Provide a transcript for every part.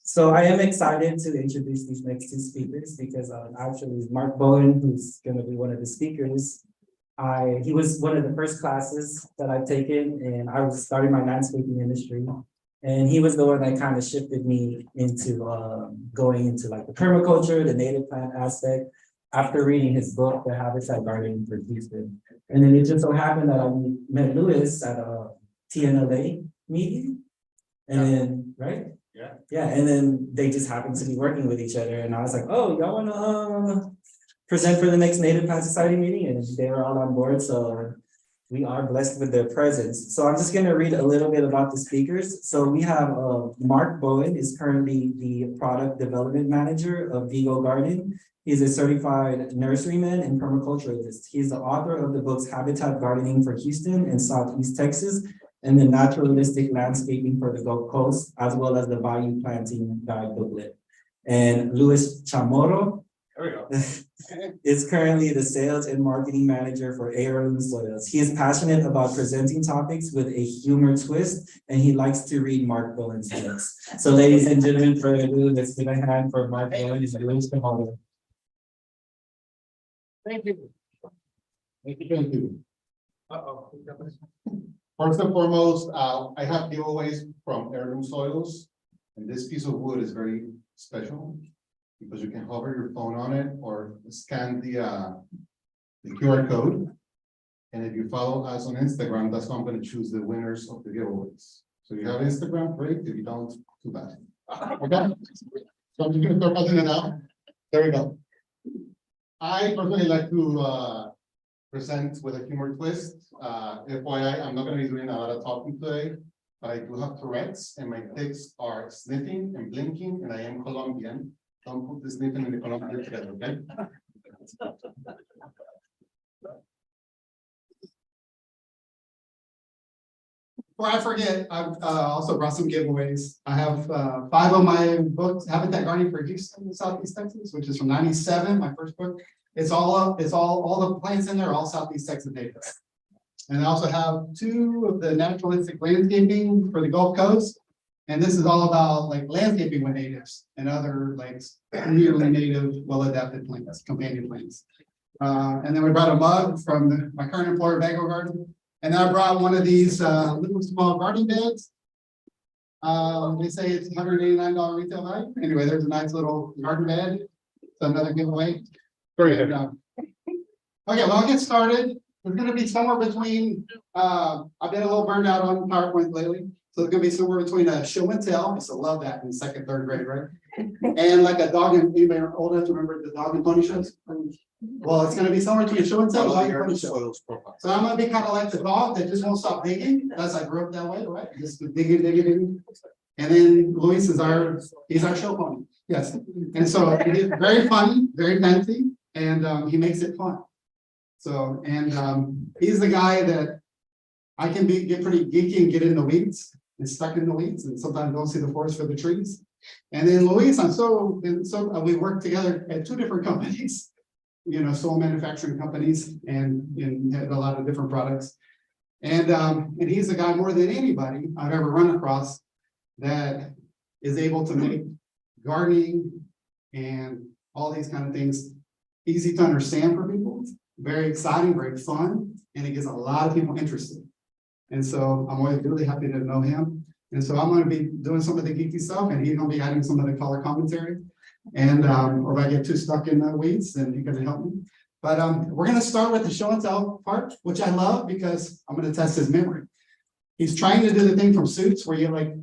So I am excited to introduce these next two speakers because actually Mark Bowen, who's going to be one of the speakers, he was one of the first classes that I've taken, and I was starting my landscaping industry. And he was the one that kind of shifted me into going into like the permaculture, the native plant aspect, after reading his book, The Habitat Gardening for Houston. And then it just so happened that I met Louis at a TNLA meeting. And then, right? Yeah, and then they just happened to be working with each other, and I was like, oh, y'all wanna present for the next Native Plant Society meeting? And they were all on board, so we are blessed with their presence. So I'm just gonna read a little bit about the speakers. So we have Mark Bowen is currently the product development manager of Vigo Garden. He's a certified nurseryman and permaculturalist. He's the author of the books Habitat Gardening for Houston and Southeast Texas, and the Naturalistic Landscaping for the Gulf Coast, as well as the Bayou Planting Guide booklet. And Luis Chamorro is currently the sales and marketing manager for Heirloom Soils. He is passionate about presenting topics with a humor twist, and he likes to read Mark Bowen's books. So ladies and gentlemen, for ado, let's give a hand for Mark Bowen and Luis Chamorro. Thank you. Thank you. First and foremost, I have giveaways from Heirloom Soils, and this piece of wood is very special because you can hover your phone on it or scan the QR code. And if you follow us on Instagram, that's how I'm going to choose the winners of the giveaways. So you have Instagram, great. If you don't, too bad. Okay. So I'm just going to start passing it out. There we go. I personally like to present with a humor twist. FYI, I'm not going to be doing a lot of talking today, but I do have Tourette's, and my tics are sniffing and blinking, and I am Colombian. Don't put the sniffing and the Colombian together, okay? Before I forget, I've also brought some giveaways. I have 5 of my books, Habitat Gardening for Houston, Southeast Texas, which is from '97, my first book. It's all the plants in there are all Southeast Texas natives. And I also have 2 of the naturalistic landscaping for the Gulf Coast. And this is all about like landscaping with natives and other like nearly native, well-adapted plants, companion plants. And then we brought a mug from my current employer, Vigo Garden. And I brought one of these little small garden beds. They say it's $189 retail value. Anyway, there's a nice little garden bed. So another giveaway. Very good. Okay, well, I'll get started. It's going to be somewhere between, I've been a little burned out on PowerPoint lately. So it's going to be somewhere between a show and tell. I used to love that in 2nd, 3rd grade, right? And like a dog and, anybody old enough to remember the dog and pony shows? Well, it's going to be somewhere between a show and tell. Dog and pony show. So I'm going to be kind of like the dog that just won't stop digging. As I grew up that way, right? Just digging, digging, digging. And then Luis is he's our show pony. Yes. And so he's very funny, very fancy, and he makes it fun. So, and he's the guy that I can get pretty geeky and get in the weeds and stuck in the weeds, and sometimes don't see the forest for the trees. And then Luis, we work together at 2 different companies, you know, soil manufacturing companies, and had a lot of different products. And he's the guy more than anybody I've ever run across that is able to make gardening and all these kind of things easy to understand for people. Very exciting, very fun, and it gets a lot of people interested. And so I'm always really happy to know him. And so I'm going to be doing some of the geeky stuff, and he's going to be adding some of the color commentary. And or if I get too stuck in the weeds, then he's going to help me. But we're going to start with the show and tell part, which I love because I'm going to test his memory. He's trying to do the thing from Suits where you like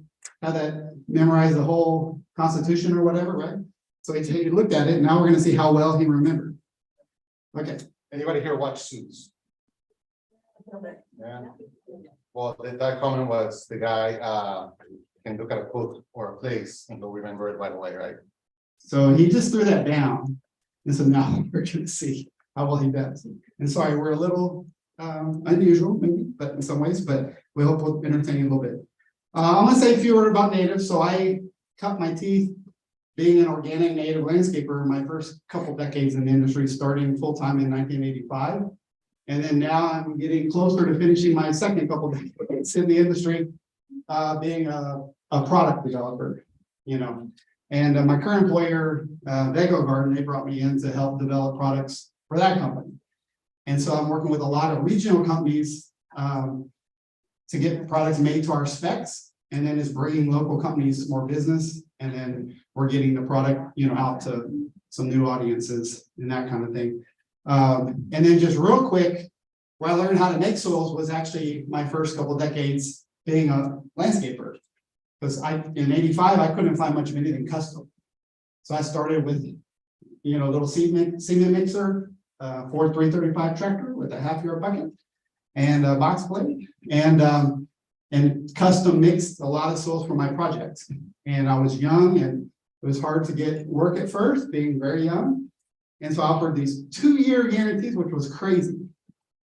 have that memorize the whole Constitution or whatever, right? So he looked at it, and now we're going to see how well he remembered. Okay. Anybody here watch Suits? Yeah. Well, that comment was the guy can look at a book or a place and he'll remember it right away, right? So he just threw that down. And so now we're going to see how well he does. And sorry, we're a little unusual, maybe, but in some ways, but we hope we'll entertain you a little bit. I'm going to say a few words about natives. So I cut my teeth being an organic native landscaper in my first couple decades in the industry, starting full-time in 1985. And then now I'm getting closer to finishing my second couple decades in the industry, being a product developer, you know. And my current employer, Vago Garden, they brought me in to help develop products for that company. And so I'm working with a lot of regional companies to get products made to our specs, and then it's bringing local companies more business, and then we're getting the product, out to some new audiences and that kind of thing. And then just real quick, where I learned how to make soils was actually my first couple decades being a landscaper. Because in '85, I couldn't find much of anything custom. So I started with, a little cement mixer, Ford 335 tractor with a half-yard bucket and a box blade, and custom mixed a lot of soils for my projects. And I was young, and it was hard to get work at first, being very young. And so I offered these 2-year guarantees, which was crazy.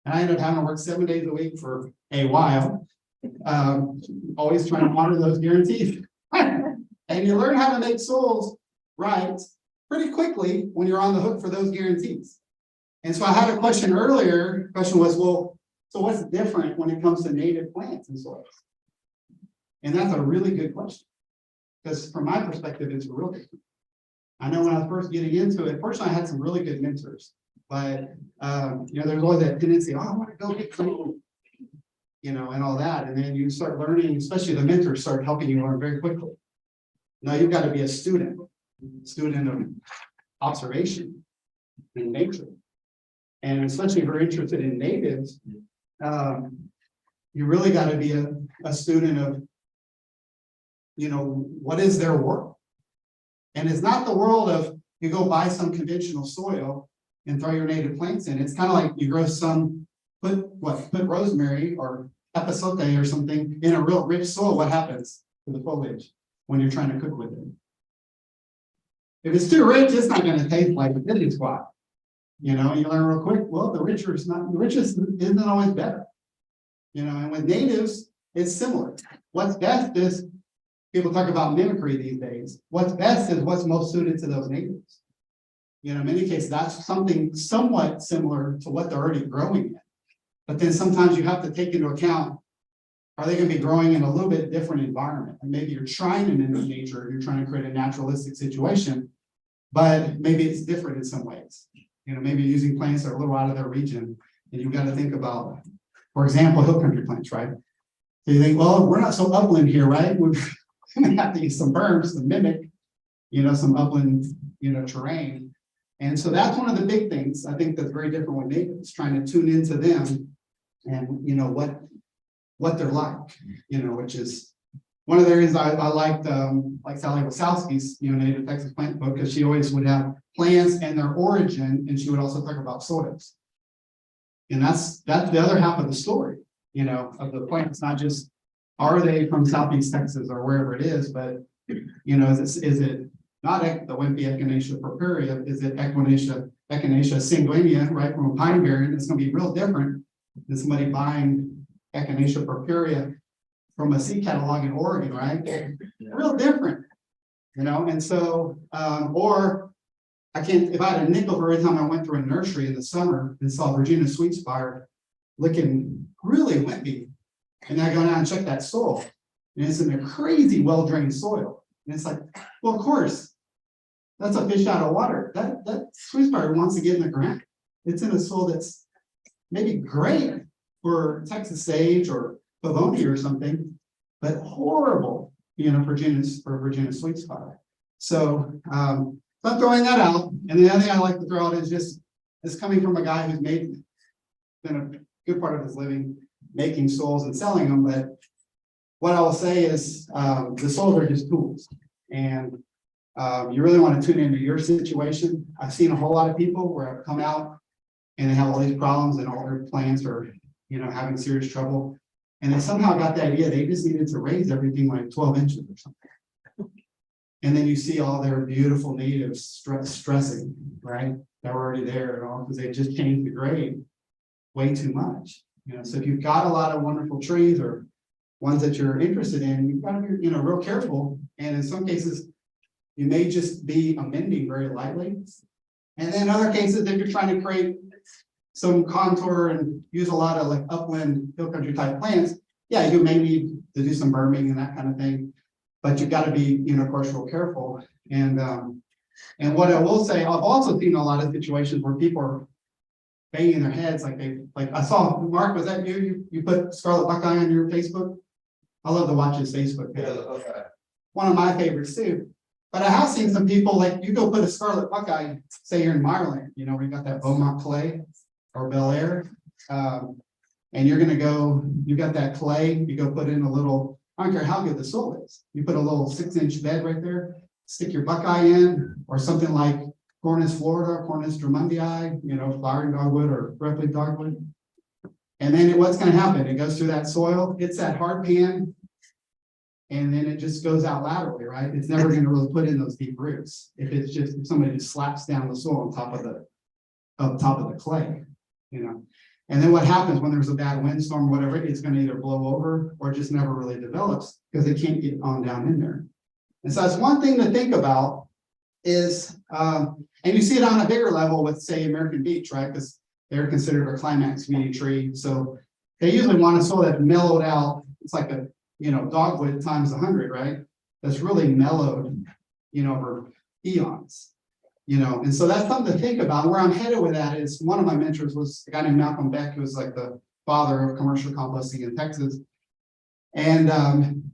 And I ended up having to work 7 days a week for a while, always trying to honor those guarantees. And you learn how to make soils right pretty quickly when you're on the hook for those guarantees. And so I had a question earlier. The question was, well, so what's different when it comes to native plants and soils? And that's a really good question, because from my perspective, it's real different. I know when I was first getting into it, fortunately, I had some really good mentors, but there's always that tendency, I want to go get some, and all that. And then you start learning, especially the mentors start helping you learn very quickly. Now you've got to be a student of observation in nature. And especially if you're interested in natives, you really got to be a student of, what is their world? And it's not the world of you go buy some conventional soil and throw your native plants in. It's kind of like you grow put rosemary or epazote or something in a real rich soil. What happens to the foliage when you're trying to cook with it? If it's too rich, it's not going to taste like a diddly squat. You learn real quick, well, the richest isn't always better. And with natives, it's similar. What's best is, people talk about mimicry these days. What's best is what's most suited to those natives. In many cases, that's something somewhat similar to what they're already growing in. But then sometimes you have to take into account, are they going to be growing in a little bit different environment? And maybe you're trying to mimic nature, you're trying to create a naturalistic situation, but maybe it's different in some ways. Maybe you're using plants that are a little out of their region, and you've got to think about, for example, hill country plants, right? So you think, well, we're not so upland here, right? We're going to have to use some berms to mimic, some upland, terrain. And so that's one of the big things I think that's very different with natives, trying to tune into them and, what they're like, which is one of the areas I liked, like Sally Wasowski's, native Texas plant book, because she always would have plants and their origin, and she would also talk about soils. And that's the other half of the story, of the plants, not just are they from Southeast Texas or wherever it is, but is it not the wimpy Echinacea purpurea? Is it Echinacea sanguinea, right, from a pine barren? It's going to be real different than somebody buying Echinacea purpurea from a seed catalog in Oregon, right? Real different, And so, or I can't. If I had a nickel for every time I went through a nursery in the summer and saw Virginia sweetspire looking really wimpy, and I go down and check that soil, and it's in a crazy well-drained soil. And it's like, well, of course, that's a fish out of water. That sweetspire wants to get in the ground. It's in a soil that's maybe great for Texas sage or Pavonia or something, but horrible, for Virginia sweetspire. So I'm throwing that out. And the other thing I like to throw out is just this coming from a guy who's been a good part of his living making soils and selling them. But what I will say is the soils are just tools, and you really want to tune into your situation. I've seen a whole lot of people where I've come out and they have all these problems and all their plants are, having serious trouble. And they somehow got the idea they just needed to raise everything like 12 inches or something. And then you see all their beautiful natives stressing, right? They're already there and all because they just changed the grade way too much. So if you've got a lot of wonderful trees or ones that you're interested in, you've got to be, real careful. And in some cases, you may just be amending very lightly. And then in other cases, if you're trying to create some contour and use a lot of like upland hill country type plants, yeah, you may need to do some berming and that kind of thing. but you've got to be, of course, real careful. And what I will say, I've also seen a lot of situations where people are banging their heads like I saw, Mark, was that you? You put Scarlet Buckeye on your Facebook? I love to watch his Facebook page. Okay. One of my favorites too. But I have seen some people, like, you go put a Scarlet Buckeye, say you're in Maryland, where you got that Beaumont clay or Bel Air. And you're gonna go, you got that clay, you go put in a little, I don't care how good the soil is. You put a little 6-inch bed right there, stick your Buckeye in, or something like Cornus Florida, Cornus Drummondii, flowering dogwood or roughleaf dogwood. And then what's gonna happen? It goes through that soil, hits that hard pan, and then it just goes out laterally, right? It's never gonna really put in those deep roots. If somebody just slaps down the soil on top of the clay, And then what happens when there's a bad windstorm, whatever, it's gonna either blow over or just never really develops because it can't get on down in there. And so that's one thing to think about is, and you see it on a bigger level with, say, American Beech, right? Because they're considered a climax community tree. So they usually want a soil that's mellowed out. It's like a, dogwood times 100, right? That's really mellowed, over eons. And so that's something to think about. Where I'm headed with that is one of my mentors was a guy named Malcolm Beck, who was like the father of commercial composting in Texas. And,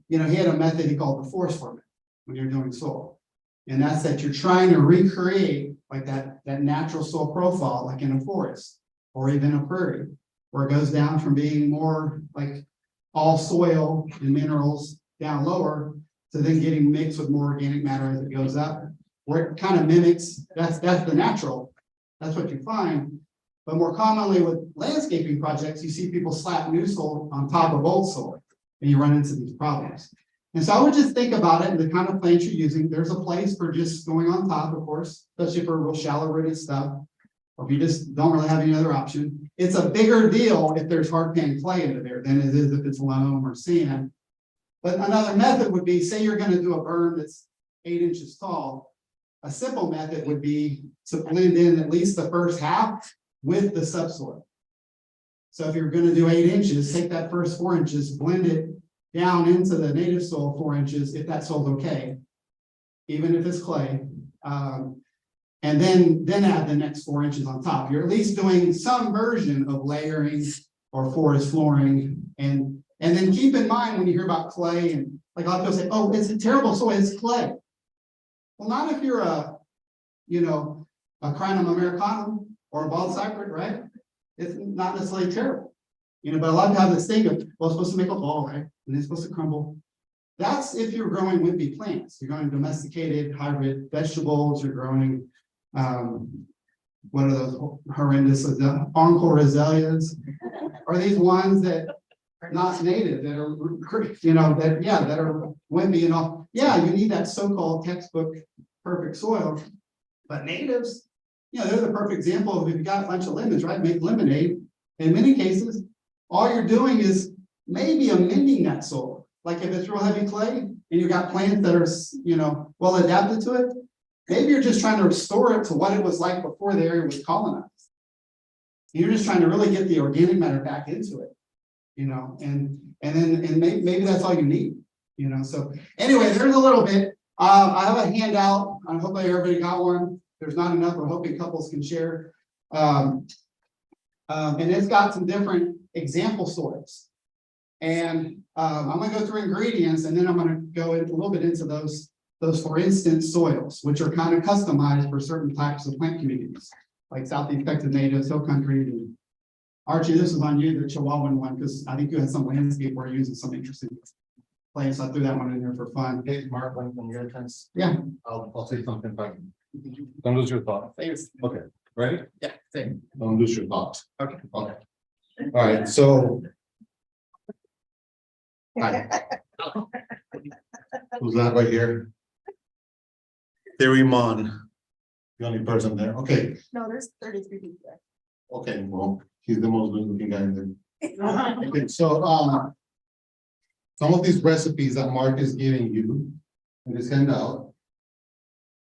he had a method he called the forest formula when you're doing soil. And that's that you're trying to recreate like that natural soil profile, like in a forest or even a prairie, where it goes down from being more like all soil and minerals down lower to then getting mixed with more organic matter as it goes up. Where it kind of mimics, that's the natural, that's what you find. But more commonly with landscaping projects, you see people slap new soil on top of old soil, and you run into these problems. And so I would just think about it and the kind of plants you're using. There's a place for just going on top, of course, especially for real shallow rooted stuff, or if you just don't really have any other option. It's a bigger deal if there's hard pan clay into there than it is if it's loam or sand. But another method would be, say you're going to do a berm that's 8 inches tall. A simple method would be to blend in at least the first half with the subsoil. So if you're going to do 8 inches, take that first 4 inches, blend it down into the native soil 4 inches, if that soil's okay, even if it's clay, and then add the next 4 inches on top. You're at least doing some version of layering or forest flooring, and then keep in mind when you hear about clay, and like a lot of people say, oh, it's a terrible soil, it's clay. Well, not if you're a Crinum americanum or a bald cypress, right? It's not necessarily terrible, but a lot of people have this thing of, well, it's supposed to make a ball, right? And it's supposed to crumble. That's if you're growing wimpy plants. You're growing domesticated hybrid vegetables. You're growing, what are those horrendous encore azaleas? Are these ones that are not native, that are, that are wimpy and all? Yeah, you need that so-called textbook perfect soil, but natives, they're the perfect example of if you've got a bunch of lemons, right? Make lemonade. In many cases, all you're doing is maybe amending that soil. Like if it's real heavy clay and you've got plants that are, well adapted to it, maybe you're just trying to restore it to what it was like before the area was colonized. You're just trying to really get the organic matter back into it, and maybe that's all you need. So anyway, there's a little bit. I have a handout. I hope everybody got one. There's not enough. We're hoping couples can share. And it's got some different example soils. And I'm going to go through ingredients, and then I'm going to go a little bit into those for instance soils, which are kind of customized for certain types of plant communities, like Southeast Texas natives, hill country. And Archie, this is on you, the Chihuahuan one, because I think you had some landscape where you're using some interesting plants. I threw that one in there for fun. Hey, Mark, when your turns. Yeah. I'll say something funny. Don't lose your thought. Okay, ready? Yeah, same. Don't lose your thought. Okay. Okay. All right, so. Hi. Who's that right here? Theory Mon. The only person there. Okay, No, there's 33 people there. okay, well, he's the most good looking guy in there. Okay, so some of these recipes that Mark is giving you in this handout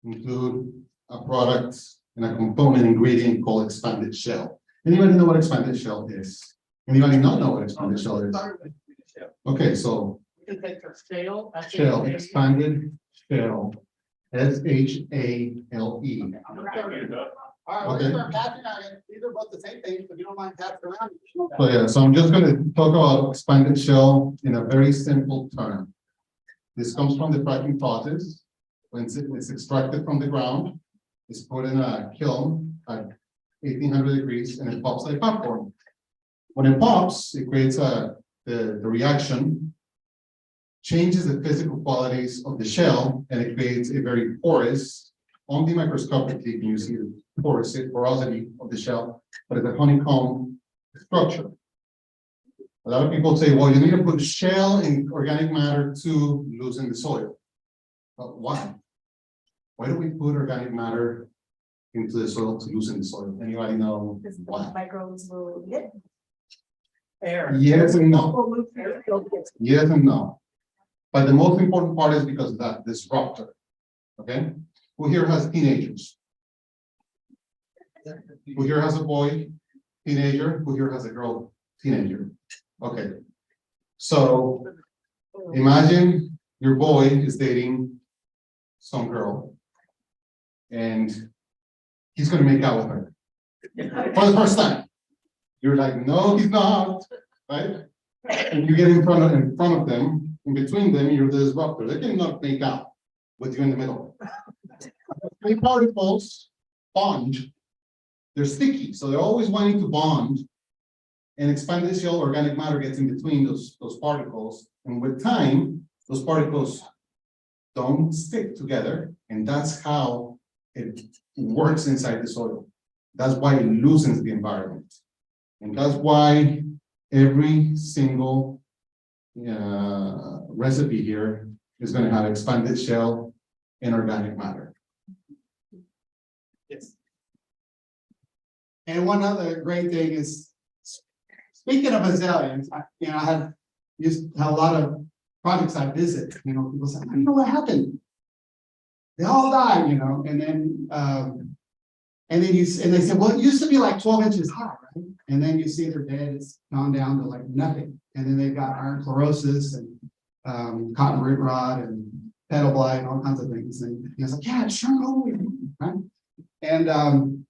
include a product and a component ingredient called expanded shell. Anybody know what expanded shell is? Anybody not know what expanded shell is? Okay, so You can take the shale. Shale, expanded shale, SHALE. All right, we're gonna start passing out. These are both the same thing, so if you don't mind passing around. So yeah, so I'm just gonna talk about expanded shell in a very simple term. This comes from the fracking process. When it's extracted from the ground, it's put in a kiln at 1800 degrees and it pops like popcorn. When it pops, it creates the reaction, changes the physical qualities of the shell, and it creates a very porous, on the microscopically, you see the porosity of the shell, but it's a honeycomb structure. A lot of people say, well, you need to put shell in organic matter to loosen the soil. But why? Why do we put organic matter into the soil to loosen the soil? Anybody know Because the why? microbes will get. Air. Yes and no. will move through, they'll get- Yes and no. But the most important part is because of that disruptor. Okay? Who here has teenagers? Who here has a boy teenager? Who here has a girl teenager? Okay. So imagine your boy is dating some girl and he's gonna make out with her for the first time. You're like, no, he's not, right? And you get in front of them, in between them, you're the disruptor. They cannot make out with you in the middle. Three particles bond. They're sticky, so they're always wanting to bond. And expanded shell organic matter gets in between those particles. And with time, those particles don't stick together. And that's how it works inside the soil. That's why it loosens the environment. And that's why every single recipe here is going to have expanded shell and organic matter. Yes. And one other great thing is, speaking of azaleas, I have a lot of projects I visit, people say, I don't know what happened. They all died, and then they said, well, it used to be like 12 inches high, right? And then you see they're dead, it's gone down to like nothing. And then they've got iron chlorosis and cotton root rot and petal blight and all kinds of things. And it's like, yeah, it shrunk all the way down, right?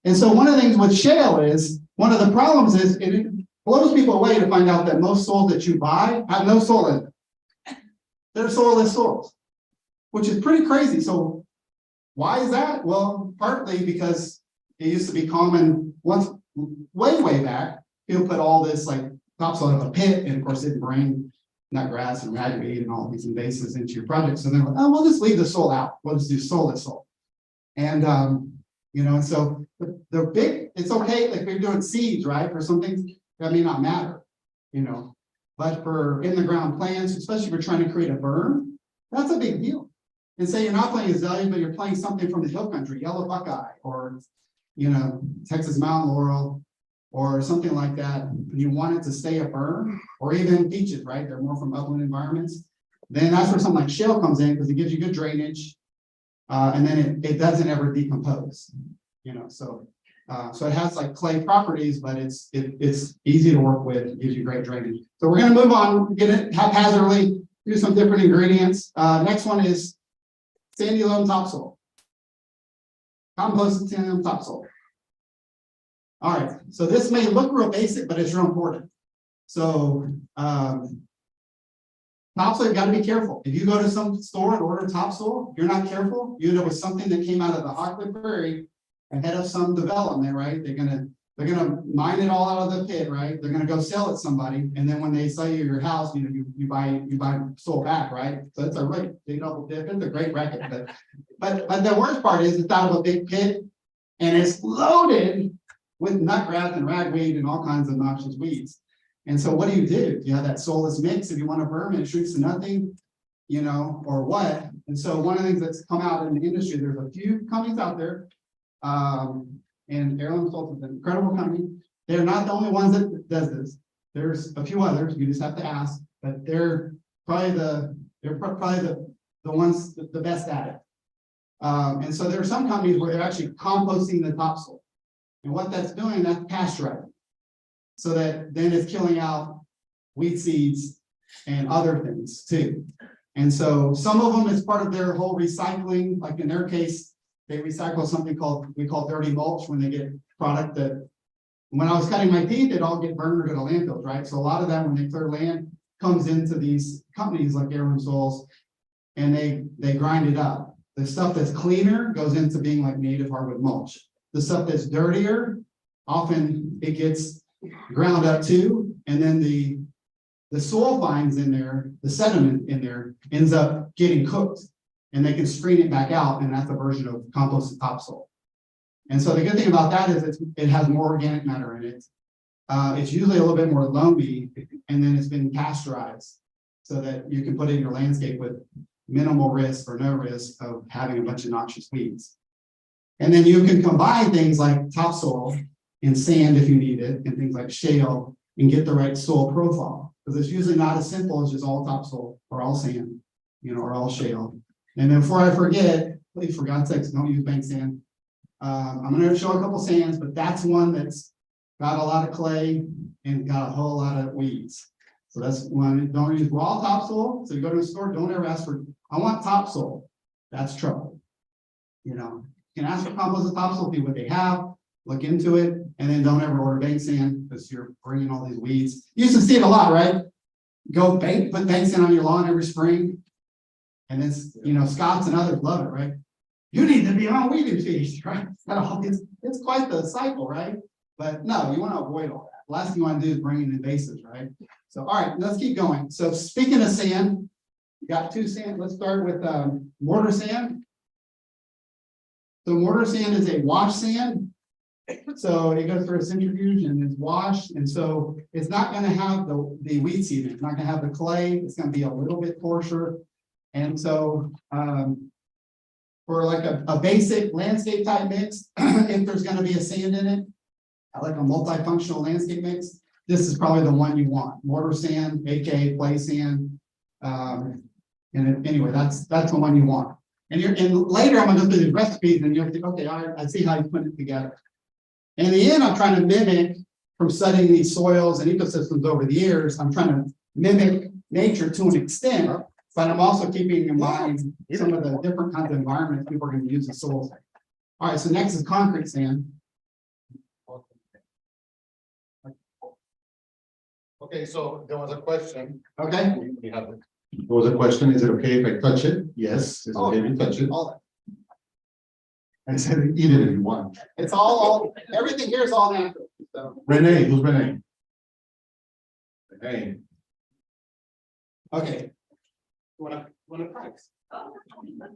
And so one of the things with shale is, one of the problems is it blows people away to find out that most soils that you buy have no soil in it. They're soilless soils, which is pretty crazy. So why is that? Well, partly because it used to be common once way back, people put all this like topsoil in a pit, and of course it bring nut grass and ragweed and all these invasives into your project. So they're like, oh, we'll just leave the soil out. We'll just do soulless soil. And and so they're big, it's okay if you're doing seeds, right? For some things that may not matter, but for in the ground plants, especially if you're trying to create a berm, that's a big deal. And say you're not playing azalea, but you're playing something from the hill country, yellow buckeye, or Texas mountain laurel, or something like that. You want it to stay a berm, or even beeches, right? They're more from upland environments. Then that's where something like shale comes in, because it gives you good drainage. And then it doesn't ever decompose, so it has like clay properties, but it's easy to work with. It gives you great drainage. So we're going to move on, get it haphazardly, do some different ingredients. Next one is sandy loam topsoil, composted sandy loam topsoil. All right, so this may look real basic, but it's real important. So topsoil, you got to be careful. If you go to some store and order topsoil, you're not careful, you end up with something that came out of the Hockley Prairie ahead of some development, right? They're gonna mine it all out of the pit, right? They're gonna go sell it to somebody, and then when they sell you your house, you buy soil back, right? So it's a really big double dip. It's a great record, but the worst part is it's out of a big pit, and it's loaded with nutgrass and ragweed and all kinds of noxious weeds. And so what do? You have that soulless mix. If you want to burn it shrinks to nothing, or what? And so one of the things that's come out in the industry, there's a few companies out there, and Heirloom Salt is an incredible company. They're not the only ones that does this. There's a few others. You just have to ask, but they're probably the ones the best at it. And so there are some companies where they're actually composting the topsoil, and what that's doing, that's pasteurizing. So that then it's killing out weed seeds and other things too. And so some of them is part of their whole recycling, like in their case, they recycle something we call dirty mulch when they get product that, when I was cutting my teeth, it all get burned to the landfills, right? So a lot of that, when they clear land, comes into these companies like Heirloom Soils, and they grind it up. The stuff that's cleaner goes into being like native hardwood mulch. The stuff that's dirtier, often it gets ground up too, and then the soil fines in there, the sediment in there ends up getting cooked, and they can screen it back out, and that's a version of composted topsoil. And so the good thing about that is it has more organic matter in it. It's usually a little bit more loamy, and then it's been pasteurized so that you can put it in your landscape with minimal risk or no risk of having a bunch of noxious weeds. And then you can combine things like topsoil and sand if you need it, and things like shale, and get the right soil profile. Because it's usually not as simple as just all topsoil or all sand, or all shale. And then before I forget, please, for God's sakes, don't use bank sand. I'm going to show a couple sands, but that's one that's got a lot of clay and got a whole lot of weeds. So that's one. Don't use raw topsoil. So you go to a store, don't ever ask for, I want topsoil. That's trouble. You can ask for composted topsoil, see what they have, look into it, and then don't ever order bank sand because you're bringing all these weeds. You used to see it a lot, right? Put bank sand on your lawn every spring. And then, Scots and others love it, right? You need to be on weeding feast, right? It's quite the cycle, right? But no, you want to avoid all that. The last thing you want to do is bring in invasives, right? So, all right, let's keep going. So speaking of sand, you got two sand. Let's start with mortar sand. So mortar sand is a wash sand. So it goes through a centrifuge and is washed. And so it's not going to have the weed seed. It's not going to have the clay. It's going to be a little bit coarser. And so for like a basic landscape type mix, if there's going to be a sand in it, like a multifunctional landscape mix, this is probably the one you want. Mortar sand, aka clay sand. Anyway, that's the one you want. And later I'm going to go through these recipes and you'll think, okay, I see how you put it together. And in the end, I'm trying to mimic, from studying these soils and ecosystems over the years, I'm trying to mimic nature to an extent, but I'm also keeping in mind some of the different kinds of environments people are going to use the soils. All right, so next is concrete sand. Okay, so there was a question. Okay. There was a question, is it okay if I touch it? Yes, it's okay if you touch it. I said, eat it if you want. It's all everything here is all natural. So. Renee, who's Renee? Renee. Okay. What a price.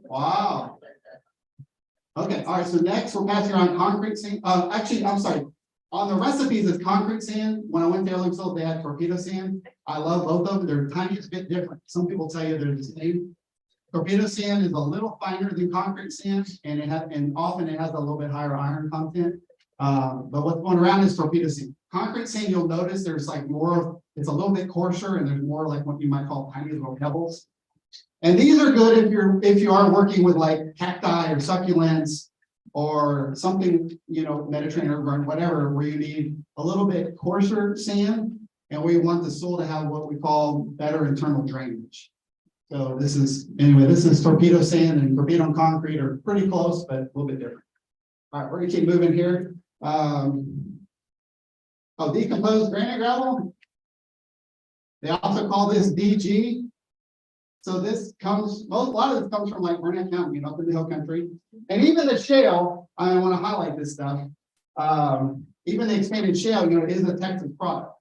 Wow. Okay, all right, so next we're passing around concrete sand. Actually, I'm sorry. On the recipes, it's concrete sand. When I went to Heirloom Soils, they had torpedo sand. I love both of them. They're a tiny bit different. Some people tell you they're the same. Torpedo sand is a little finer than concrete sand, and often it has a little bit higher iron content. But what's going around is torpedo sand. Concrete sand, you'll notice there's like more, it's a little bit coarser, and there's more like what you might call tiny little pebbles. And these are good if you are working with like cacti or succulents or something, Mediterranean or whatever, where you need a little bit coarser sand, and we want the soil to have what we call better internal drainage. So this is torpedo sand and torpedo and concrete are pretty close, but a little bit different. All right, we're gonna keep moving here. Decomposed granite gravel. They also call this DG. So this comes, a lot of this comes from like Burnett County, up in the hill country. And even the shale, I want to highlight this stuff. Even the expanded shale, is a Texas product.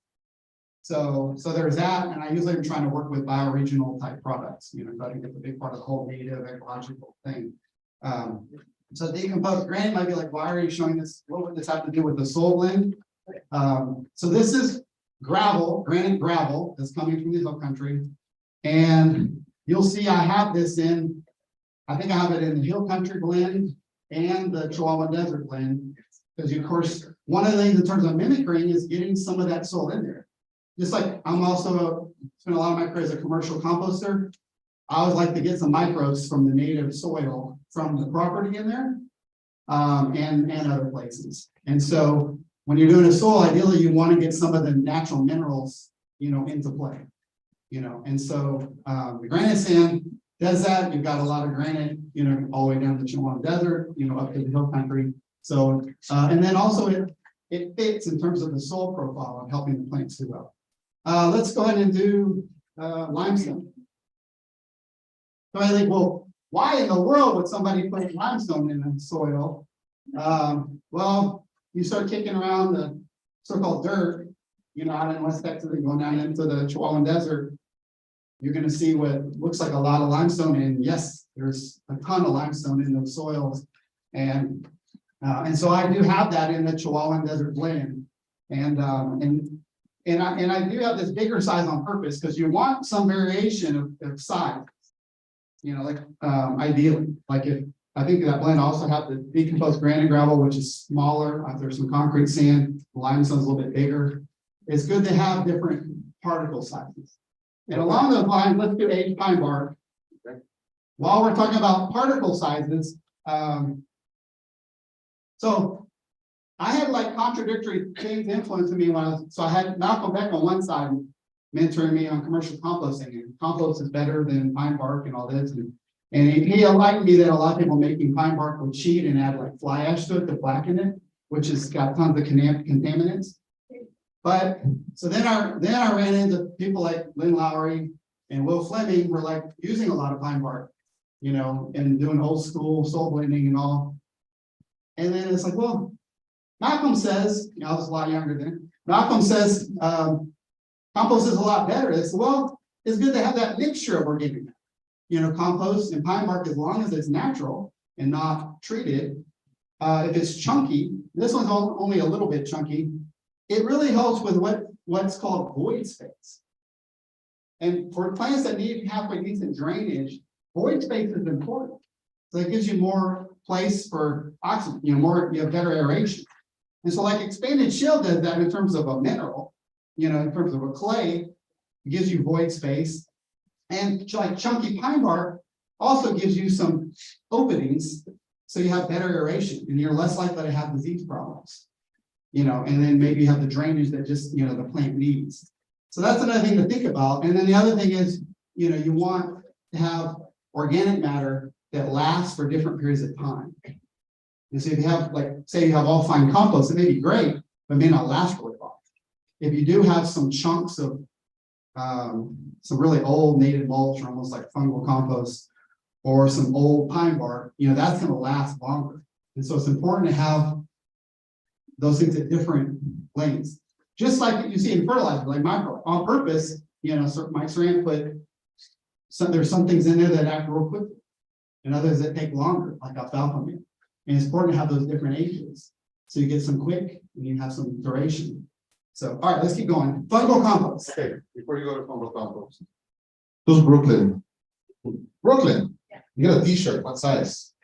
So there's that, and I usually am trying to work with bioregional type products, I think it's a big part of the whole native ecological thing. So decomposed granite might be like, why are you showing this? What would this have to do with the soil blend? So this is gravel, granite gravel that's coming from the hill country. And you'll see I have this I think I have it in the hill country blend and the Chihuahua desert blend. Because of course, one of the things in terms of mimicking is getting some of that soil in there. Just like I'm also spent a lot of my career as a commercial composter. I always like to get some microbes from the native soil from the property in there, and other places. And so when you're doing a soil, ideally you want to get some of the natural minerals, into play. you know, and so, the granite sand does that. You've got a lot of granite, you know, all the way down the Chihuahua Desert, you know, up to the hill country. So, and then also it fits in terms of the soil profile of helping the plants do well. Let's go ahead and do, limestone. So I think, well, why in the world would somebody put limestone in the soil? Well, you start kicking around the so-called dirt, you know, out in West Texas and going down into the Chihuahuan Desert, you're gonna see what looks like a lot of limestone, and yes, there's a ton of limestone in those soils. And so I do have that in the Chihuahuan Desert blend. And I do have this bigger size on purpose, because you want some variation of size. You know, like, ideally, like if, I think that blend also have the decomposed granite gravel, which is smaller. There's some concrete sand, limestone's a little bit bigger. It's good to have different particle sizes. And along those lines, let's do aged pine bark. Okay. While we're talking about particle sizes, so I had like contradictory things influencing me so I had Malcolm Beck on one side mentoring me on commercial composting, and compost is better than pine bark and all this. And he enlightened me that a lot of people making pine bark with cheat and add like fly ash to it to blacken it, which has got tons of contaminants. But so then I ran into people like Lynn Lowry and Will Fleming were like using a lot of pine bark, you know, and doing old school soil blending and all. And then it's like, well, Malcolm says, you know, I was a lot younger then. Malcolm says compost is a lot better. It's, well, it's good to have that mixture of organic, you know, compost and pine bark, as long as it's natural and not treated. If it's chunky, this one's only a little bit chunky. It really helps with what's called void space. And for plants that need halfway decent drainage, void space is important. So it gives you more place for oxygen, you know, you have better aeration. And so like expanded shield does that in terms of a mineral, you know, in terms of a clay, it gives you void space. And like chunky pine bark also gives you some openings, so you have better aeration and you're less likely to have disease problems. You know, and then maybe you have the drainage that just, you know, the plant needs. So that's another thing to think about. And then the other thing is, you know, you want to have organic matter that lasts for different periods of time. And so if you have, like, say you have all fine compost, it may be great, but may not last really long. If you do have some chunks of some really old native mulch, or almost like fungal compost, or some old pine bark, you know, that's going to last longer. And so it's important to have those things at different lengths. Just like you see in fertilizer, like micro, on purpose, you know, so Mike Saran put there's some things in there that act real quickly, and others that take longer, like alfalfa meal. And it's important to have those different ages, so you get some quick and you have some duration. So, all right, let's keep going. Fungal compost. Okay, before you go to fungal compost. Who's Brooklyn? Brooklyn, Yeah. you got a t-shirt, what size?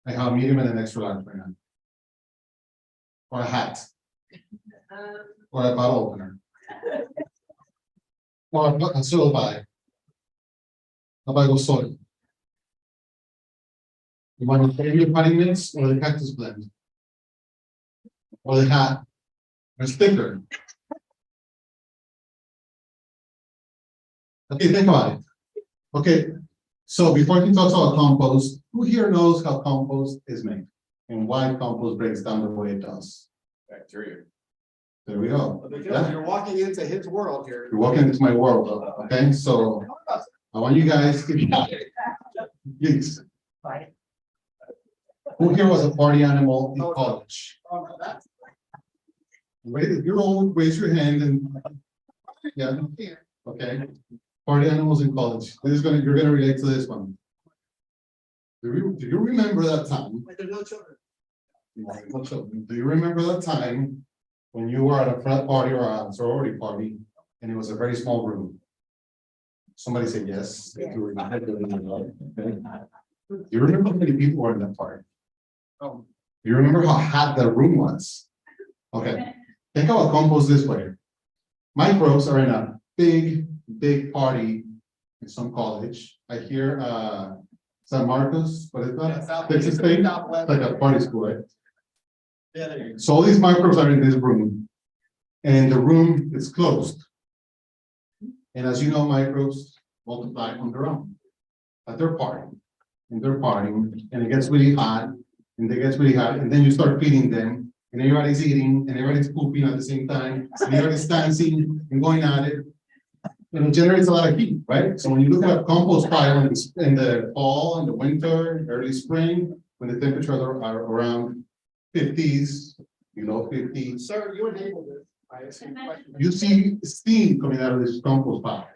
I have a medium and an extra large right now. Or a hat, or a bottle opener. Or a soil bag. A bag of soil. You want to your potting mix or the cactus blend? Or the hat? Or sticker? Okay, think about it. Okay, so before he talks about compost, who here knows how compost is made and why compost breaks down the way it does? Bacteria. There we go. Because you're walking into his world here. You're walking into my world, okay? So I want you guys to please. Who here was a party animal in college? If you're old, raise your hand and yeah, okay. Party animals in college. You're gonna relate to this one. Do you remember that time? There's no children. Do you remember that time when you were at a frat party or a sorority party and it was a very small room? Somebody said yes. Yeah. Do you remember how many people were in that party? Oh. Do you remember how hot that room was? Okay, think about compost this way. Microbes are in a big party in some college. I hear San Marcos, what is that? Texas State, like a party school, right? Yeah, there you go. So all these microbes are in this room, and the room is closed. And as you know, microbes multiply on their own. At their party, and they're partying, and it gets really hot, and it gets really hot, and then you start feeding them, and everybody's eating, and everybody's pooping at the same time, and everybody's dancing and going at it. And it generates a lot of heat, right? So when you look at compost pile in the fall, in the winter, early spring, when the temperatures are around fifties, below 50, Sir, you enabled this. I asked you a question. you see steam coming out of this compost pile.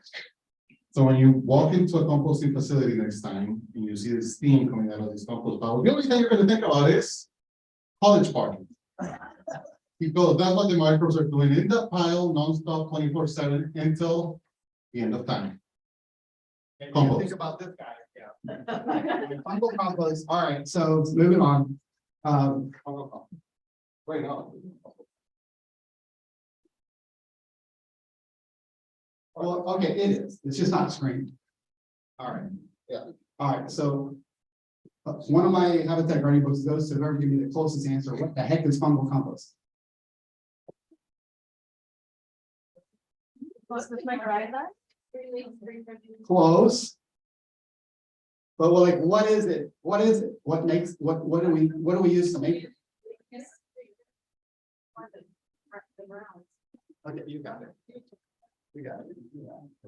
So when you walk into a composting facility next time, and you see the steam coming out of this compost pile, the only thing you're gonna think about is college party. Because that's what the microbes are doing in that pile nonstop 24/7 until the end of time. And you Compost. think about this guy, yeah. Fungal compost, all right, so moving on. Wait, no. Well, okay, it is, it's just not screened. All right, yeah, all right, so. One of my habitat gardening books goes to whoever give me the closest answer, what the heck is fungal compost? What's with my horizon? Close. But well, like, what is it? What is it? What makes, what do we use to make it? Okay, you got it. You got it.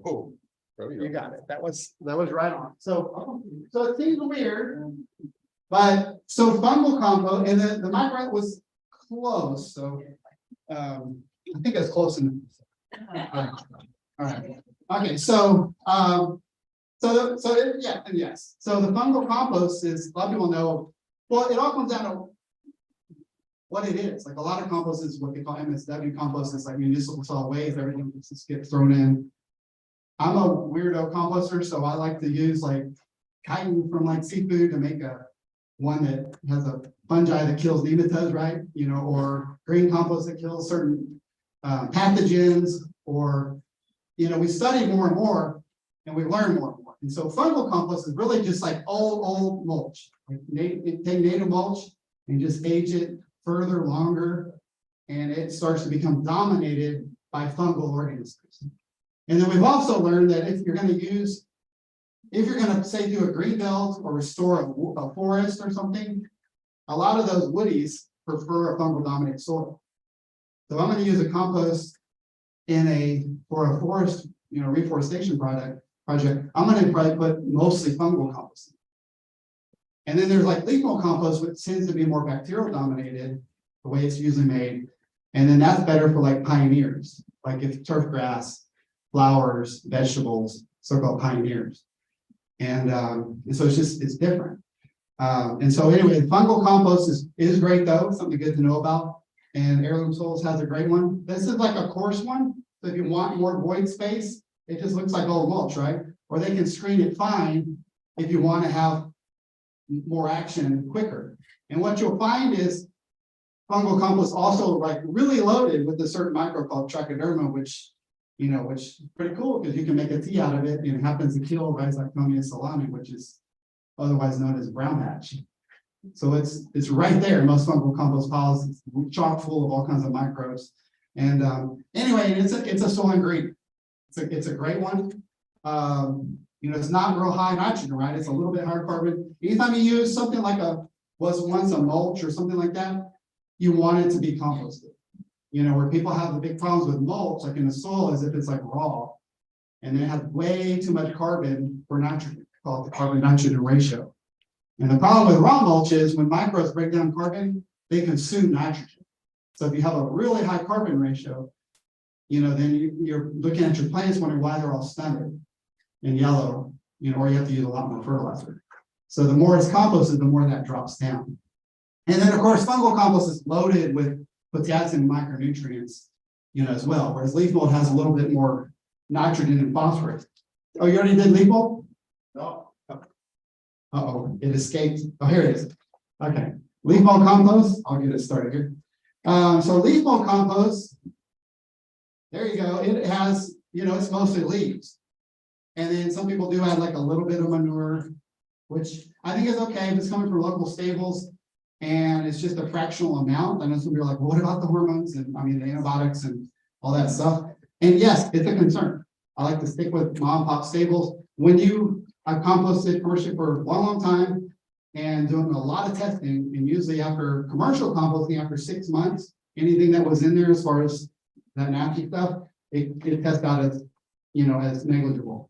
Oh. You got it. That was right on. So it seems weird. But so fungal compost and the micro was close. So I think it's close enough. All right. Okay, so yeah, and yes. So the fungal compost is, a lot of people know, well, it all comes down to what it is. Like a lot of compost is what they call MSW compost. It's like municipal solid waste, everything just gets thrown in. I'm a weirdo composter, so I like to use like chitin from like seafood to make one that has a fungi that kills nematodes, right? You know, or green compost that kills certain pathogens, or, you know, we study more and more and we learn more and more. And so fungal compost is really just like old mulch. Like take native mulch and just age it further, longer, and it starts to become dominated by fungal organisms. And then we've also learned that if you're going to say do a green belt or restore a forest or something, a lot of those woodies prefer a fungal dominated soil. So I'm going to use a compost for a forest, you know, reforestation project. I'm going to probably put mostly fungal compost. And then there's like leaf mold compost, which tends to be more bacterial dominated, the way it's usually made. And then that's better for like pioneers, like if turf grass, flowers, vegetables, so-called pioneers. And so it's different. And so anyway, fungal compost is great though, something good to know about. And Heirloom Soils has a great one. This is like a coarse one. So if you want more void space, it just looks like old mulch, right? Or they can screen it fine if you want to have more action quicker. And what you'll find is fungal compost also like really loaded with a certain microbe called trichoderma, which is pretty cool because you can make a tea out of it, and it happens to kill Rhizoctonia salami, which is otherwise known as brown patch. So it's right there. Most fungal compost piles, it's chock full of all kinds of microbes. And anyway, it's a soil ingredient. It's a great one. It's not real high nitrogen, right? It's a little bit higher carbon. Anytime you use something like was once a mulch or something like that, you want it to be composted. Where people have the big problems with mulch, like in the soil, is if it's like raw, and then it has way too much carbon for nitrogen, called the carbon nitrogen ratio. And the problem with raw mulch is when microbes break down carbon, they consume nitrogen. So if you have a really high carbon ratio, then you're looking at your plants wondering why they're all stunted and yellow, or you have to use a lot more fertilizer. So the more it's composted, the more that drops down. And then of course, fungal compost is loaded with potassium micronutrients, as well, whereas leaf mold has a little bit more nitrogen and phosphorus. Oh, you already did leaf mold? No. Uh-oh, it escaped. Oh, here it is. Okay, leaf mold compost. I'll get it started here. So leaf mold compost, there you go. It has, it's mostly leaves. And then some people do add like a little bit of manure, which I think is okay if it's coming from local stables and it's just a fractional amount. I know some people are like, well, what about the hormones and the antibiotics and all that stuff? And yes, it's a concern. I like to stick with mom and pop stables. I've composted commercially for a long, long time and doing a lot of testing, and usually after commercial composting, after 6 months, anything that was in there as far as that nasty stuff, it tests out as, as negligible.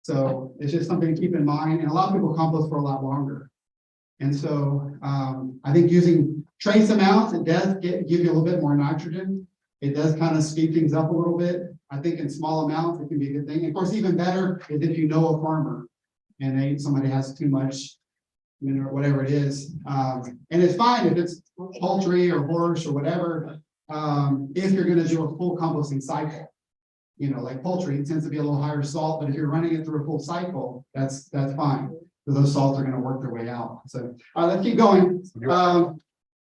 So it's just something to keep in mind, and a lot of people compost for a lot longer. And so I think using trace amounts, it does give you a little bit more nitrogen. It does kind of speed things up a little bit. I think in small amounts, it can be a good thing. Of course, even better is if you know a farmer and somebody has too much, or whatever it is. And it's fine if it's poultry or horse or whatever, if you're gonna do a full composting cycle. Like poultry, it tends to be a little higher salt, but if you're running it through a full cycle, that's fine. So those salts are gonna work their way out. So, let's keep going.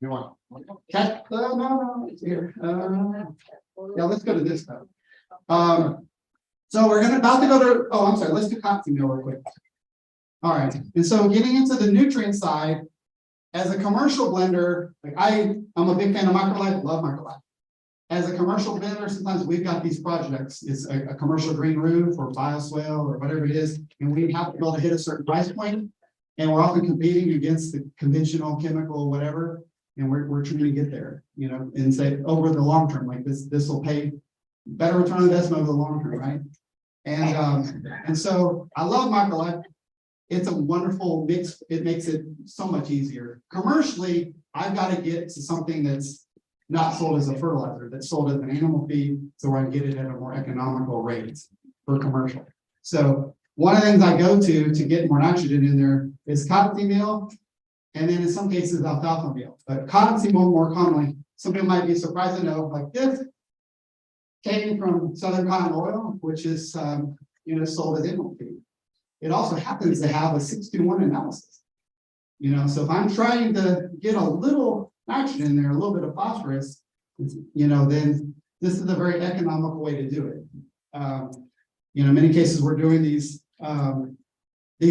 You want? No, it's here. Yeah, let's go to this stuff. So we're about to go to, I'm sorry, let's do cottonseed meal real quick. All right, and so getting into the nutrient side, as a commercial blender, like I'm a big fan of microlife, love microlife. As a commercial blender, sometimes we've got these projects, it's a commercial green roof or bioswale or whatever it is, and we have to be able to hit a certain price point, and we're often competing against the conventional chemical, whatever, and we're trying to get there, and say over the long term, like this will pay better return on investment over the long term, right? And so I love microlife. It's a wonderful mix. It makes it so much easier. Commercially, I've got to get to something that's not sold as a fertilizer, that's sold as an animal feed, so I can get it at a more economical rate for commercial. So one of the things I go to get more nitrogen in there is cottonseed meal, and then in some cases alfalfa meal. But cottonseed meal more commonly, some people might be surprised to know, like this came from Southern Cotton Oil, which is sold as animal feed. It also happens to have a 6:1 analysis. So if I'm trying to get a little nitrogen in there, a little bit of phosphorus, then this is a very economical way to do it. In many cases we're doing these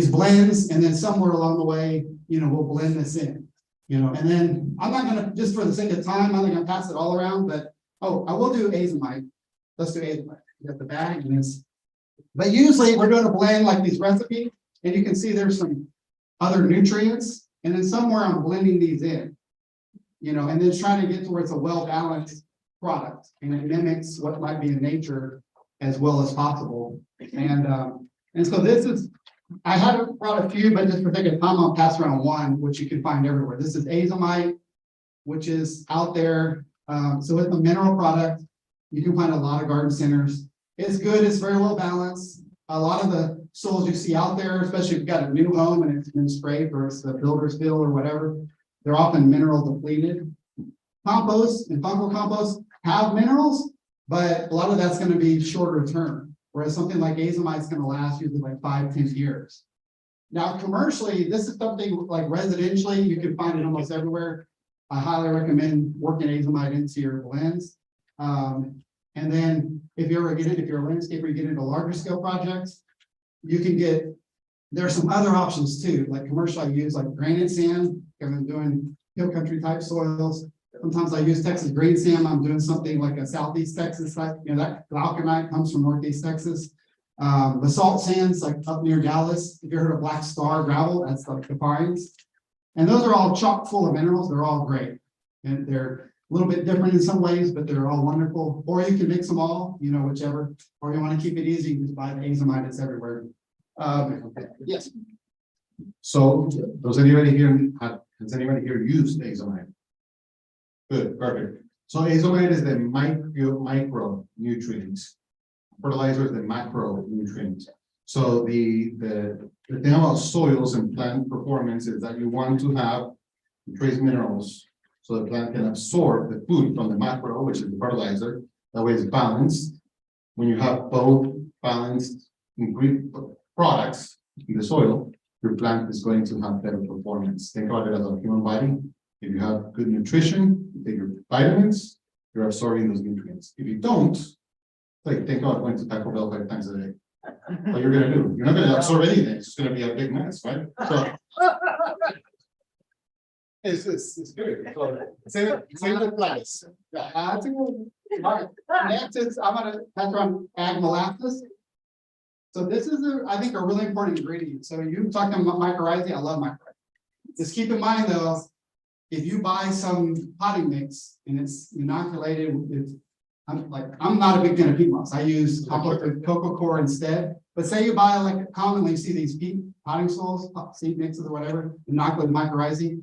blends, and then somewhere along the way, we'll blend this in. And then I'm not gonna, just for the sake of time, I'm not gonna pass it all around, but I will do azomite. Let's do azomite. You got the bag and this. But usually we're doing a blend like these recipes, and you can see there's some other nutrients, and then somewhere I'm blending these in, and then trying to get to where it's a well-balanced product, and it mimics what might be in nature as well as possible. And so this is, I haven't brought a few, but just for the sake of time, I'll pass around one, which you can find everywhere. This is azomite, which is out there. So it's a mineral product. You can find a lot of garden centers. It's good, it's very well balanced. A lot of the soils you see out there, especially if you've got a new home and it's been sprayed or it's the builder's fill or whatever, they're often mineral depleted. Compost and fungal compost have minerals, but a lot of that's going to be shorter term, whereas something like azomite is going to last usually like 5-10 years. Now, commercially, this is something like residentially, you can find it almost everywhere. I highly recommend working azomite into your blends. And then if you ever get it, if you're a landscaper, you get into larger scale projects, you can get, there are some other options too, like commercial I use like granite sand, if I'm doing hill country type soils. Sometimes I use Texas green sand, I'm doing something like a Southeast Texas type, that glauconite comes from Northeast Texas. Basalt sands like up near Dallas, if you heard of black star gravel, that's like the pines. And those are all chock full of minerals, they're all great. And they're a little bit different in some ways, but they're all wonderful. Or you can mix them all, whichever. Or you want to keep it easy, you can just buy the azomite, it's everywhere. Yes. So has anybody here used azomite? Good, perfect. So azomite is the micro nutrients. Fertilizer is the macro nutrients. So the thing about soils and plant performance is that you want to have trace minerals so the plant can absorb the food from the macro, which is the fertilizer. That way it's balanced. When you have both balanced products in the soil, your plant is going to have better performance. Think about it as a human body. If you have good nutrition, you take your vitamins, you're absorbing those nutrients. If you don't, like think about going to Taco Bell 5 times a day. What you're gonna do? You're not gonna absorb anything. It's just gonna be a big mess, right? So it's good. So, same with plants. That's a good one. All right. Next is I'm gonna pass around ag molasses. So this is, I think, a really important ingredient. So you talking about mycorrhizae, I love mycorrhizae. Just keep in mind though, if you buy some potting mix and it's inoculated with, I'm not a big fan of peat moss. I use compost with cocoa coir instead. But say you buy like commonly you see these peat potting soils, seed mixes or whatever, inoculated mycorrhizae.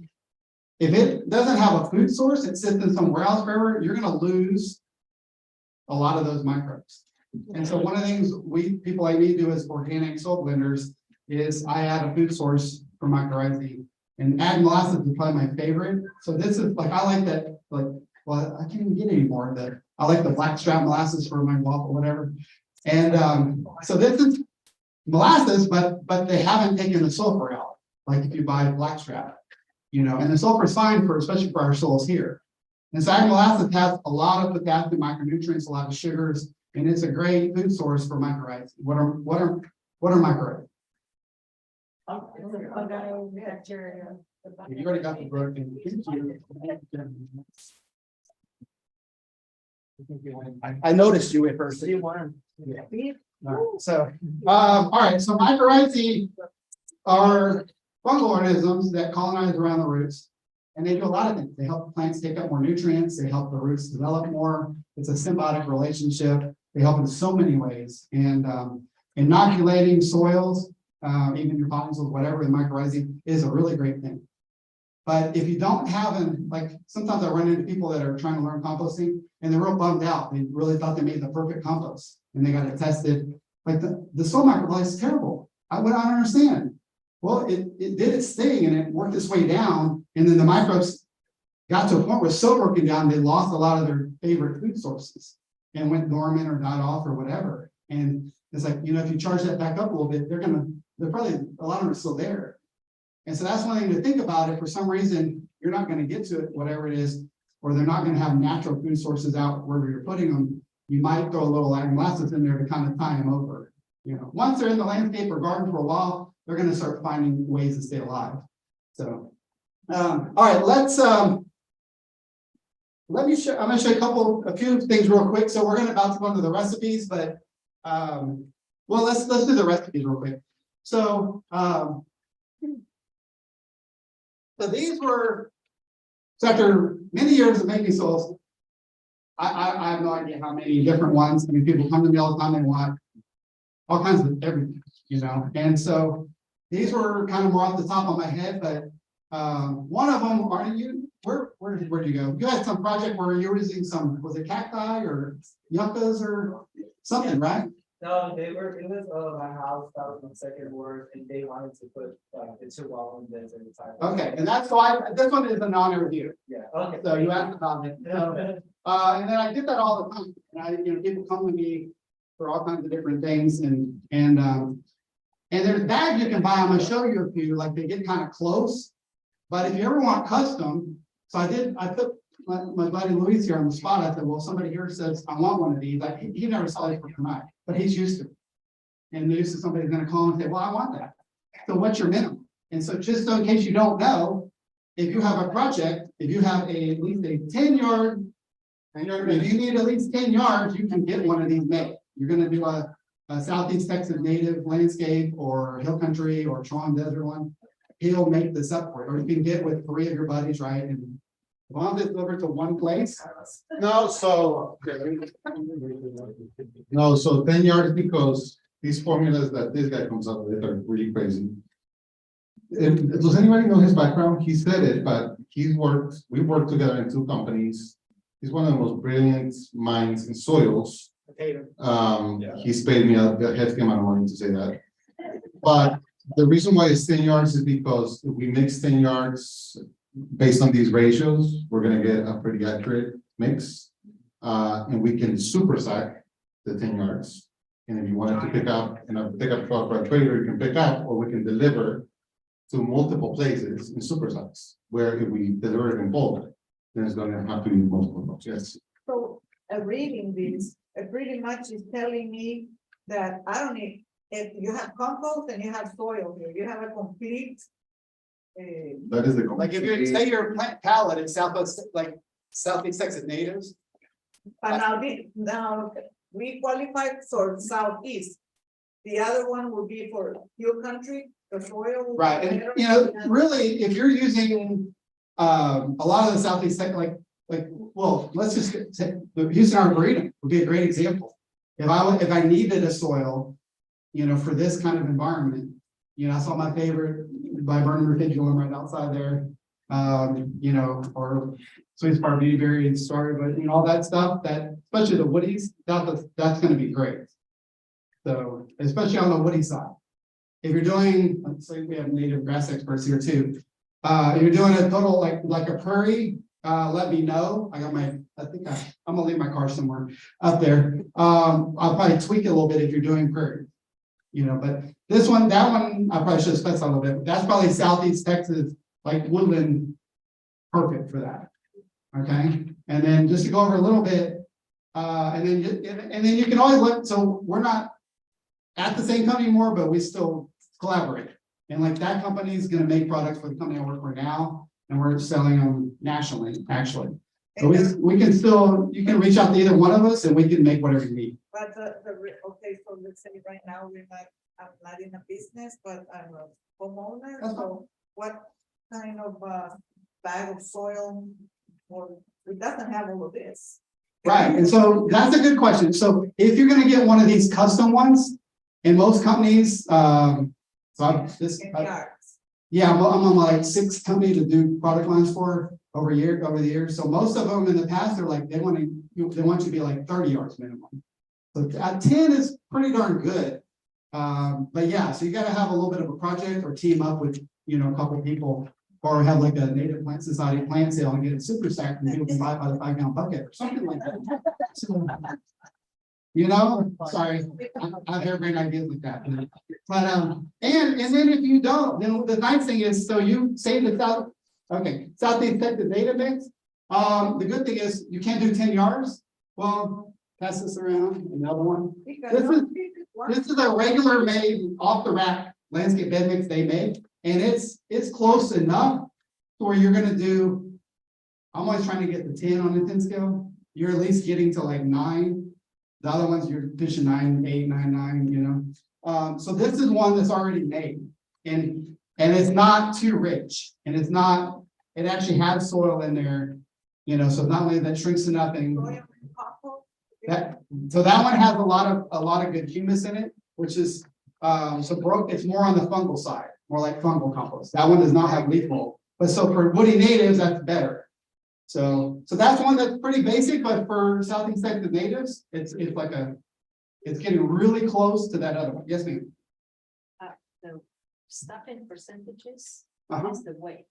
If it doesn't have a food source, it sits in somewhere else forever, you're gonna lose a lot of those microbes. And so one of the things people like me do as organic soil blenders is I add a food source for mycorrhizae. And add molasses is probably my favorite. So this is like, I like that, like, well, I can't even get any more of that. I like the blackstrap molasses for my waffle, whatever. And so this is molasses, but they haven't taken the sulfur out, like if you buy blackstrap, you know, and the sulfur is fine for, especially for our soils here. And so ag molasses has a lot of potassium micronutrients, a lot of sugars, and it's a great food source for mycorrhizae. What are mycorrhizae? Bacteria. You already got the book. I noticed you at first. Yeah. So, all right, so mycorrhizae are fungal organisms that colonize around the roots. And they do a lot of things. They help plants take up more nutrients. They help the roots develop more. It's a symbiotic relationship. They help in so many ways. And inoculating soils, even your potting soils, whatever, the mycorrhizae is a really great thing. But if you don't have them, like sometimes I run into people that are trying to learn composting and they're real bummed out. They really thought they made the perfect compost and they got it tested. Like the soil microbiome is terrible. I don't understand. Well, it did its thing and it worked its way down. And then the microbes got to a point where it's so broken down, they lost a lot of their favorite food sources and went dormant or died off or whatever. And it's like, you know, if you charge that back up a little bit, they're probably, a lot of them are still there. And so that's one thing to think about. If for some reason you're not going to get to it, whatever it is, or they're not going to have natural food sources out wherever you're putting them, you might throw a little ag molasses in there to kind of tie them over. You know, once they're in the landscape or garden for a while, they're going to start finding ways to stay alive. So, all right, let me show. I'm going to show you a few things real quick. So we're about to go into the recipes, but well, let's do the recipes real quick. So, so these were, so after many years of making soils, I have no idea how many different ones. I mean, people come to me all the time, they want all kinds of everything, you know. And so these were kind of more off the top of my head, but one of them, where did you go? You had some project where you were using some, was it cacti or yuccas or something, right? No, it was my house that was my second word, and they wanted to put the chihuahua in this and the type. Okay, and that's why this one is a non-review. Yeah, okay. So you asked about it. So, and then I did that all the time. And people come to me for all kinds of different things, and there's bags you can buy. I'm gonna show you a few. Like they get kind of close, but if you ever want custom, so I put my buddy Luis here on the spot. I said, well, somebody here says I want one of these. Like he never saw these for tonight, but he's used to it. And used to somebody's gonna call and say, well, I want that. So what's your minimum? And so just so in case you don't know, if you have a project, if you have at least a 10-yard, if you need at least 10 yards, you can get one of these made. You're going to do a Southeast Texas native landscape or hill country or Tron desert one. He'll make this up for you. Or you can get with 3 of your buddies, right? And as long as it's delivered to one place. No, so 10 yards because these formulas that this guy comes up with are really crazy. Does anybody know his background? He said it, but we worked together in 2 companies. He's one of the most brilliant minds in soils. He's paid me a hefty amount of money to say that. But the reason why it's 10 yards is because if we mix 10 yards based on these ratios, we're going to get a pretty accurate mix. And we can super sack the 10 yards. And if you wanted to pick up in a pickup truck or a trailer, you can pick up, or we can deliver to multiple places in super sacks, where if we deliver it in bulk, then it's going to have to be multiple trucks. Yes. So reading this, it pretty much is telling me that I don't need, if you have compost and you have soil here, you have a complete. That is the Like if you say your plant palette in Southeast Texas natives. But now we qualify for Southeast. The other one will be for your country, the soil. will be Right, and better. you know, really, if you're using, a lot of the southeast, well, let's just say, the Houston Arboretum would be a great example. If I needed a soil, you know, for this kind of environment, you know, I saw my favorite viburnum reticulum right outside there. You know, or Sweet Spot Beautyberry and Starry, but you know, all that stuff, that, especially the woodies, that's gonna be great. So, especially on the woody side. If you're doing, let's say we have native grass experts here too. If you're doing a total like a prairie, let me know. I'm gonna leave my car somewhere up there. I'll probably tweak it a little bit if you're doing prairie. You know, but that one, I probably should have specified a little bit, but that's probably southeast Texas, like woodland, perfect for that. Okay, and then just to go over a little bit, and then you can always look, so we're not at the same company anymore, but we still collaborate. And like that company is gonna make products for the company I work for now, and we're selling them nationally, actually. So we can still, you can reach out to either one of us and we can make whatever you need. But okay, so let's say right now, I'm not in a business, but I'm a homeowner, That's so what kind of, bag of soil? Or it doesn't have all of this. Right, and so that's a good question. So if you're gonna get one of these custom ones, in most companies, In yards. yeah, I'm on like 6 companies to do product lines for over the years. So most of them in the past, they're like, they want you to be like 30 yards minimum. So at 10 is pretty darn good. But yeah, so you gotta have a little bit of a project or team up with, you know, a couple of people. Or have like a native plant society plant sale and get a super stack and people can buy it by the 5-gallon bucket or something like that. So, you know, sorry, I have great ideas like that. But and then if you don't, then the nice thing is, so you say the Southeast Texas native mix. The good thing is you can't do 10 yards. Well, pass this around, another one. This is a regular made off the rack landscape bed mix they make. And it's close enough to where you're gonna do, I'm always trying to get the 10 on the 10 scale. You're at least getting to like 9. The other ones you're pushing 9, 8, 9, 9, you know. So this is one that's already made and it's not too rich and it actually has soil in there, you know, so not only that shrinks to nothing. So that one has a lot of good humus in it, which is it's more on the fungal side. More like fungal compost. That one does not have leaf mold, but so for woody natives, that's better. So that's one that's pretty basic, but for Southeast Texas natives, it's getting really close to that other one. Yes, ma'am. The stuff in percentages Uh-huh. is the weight.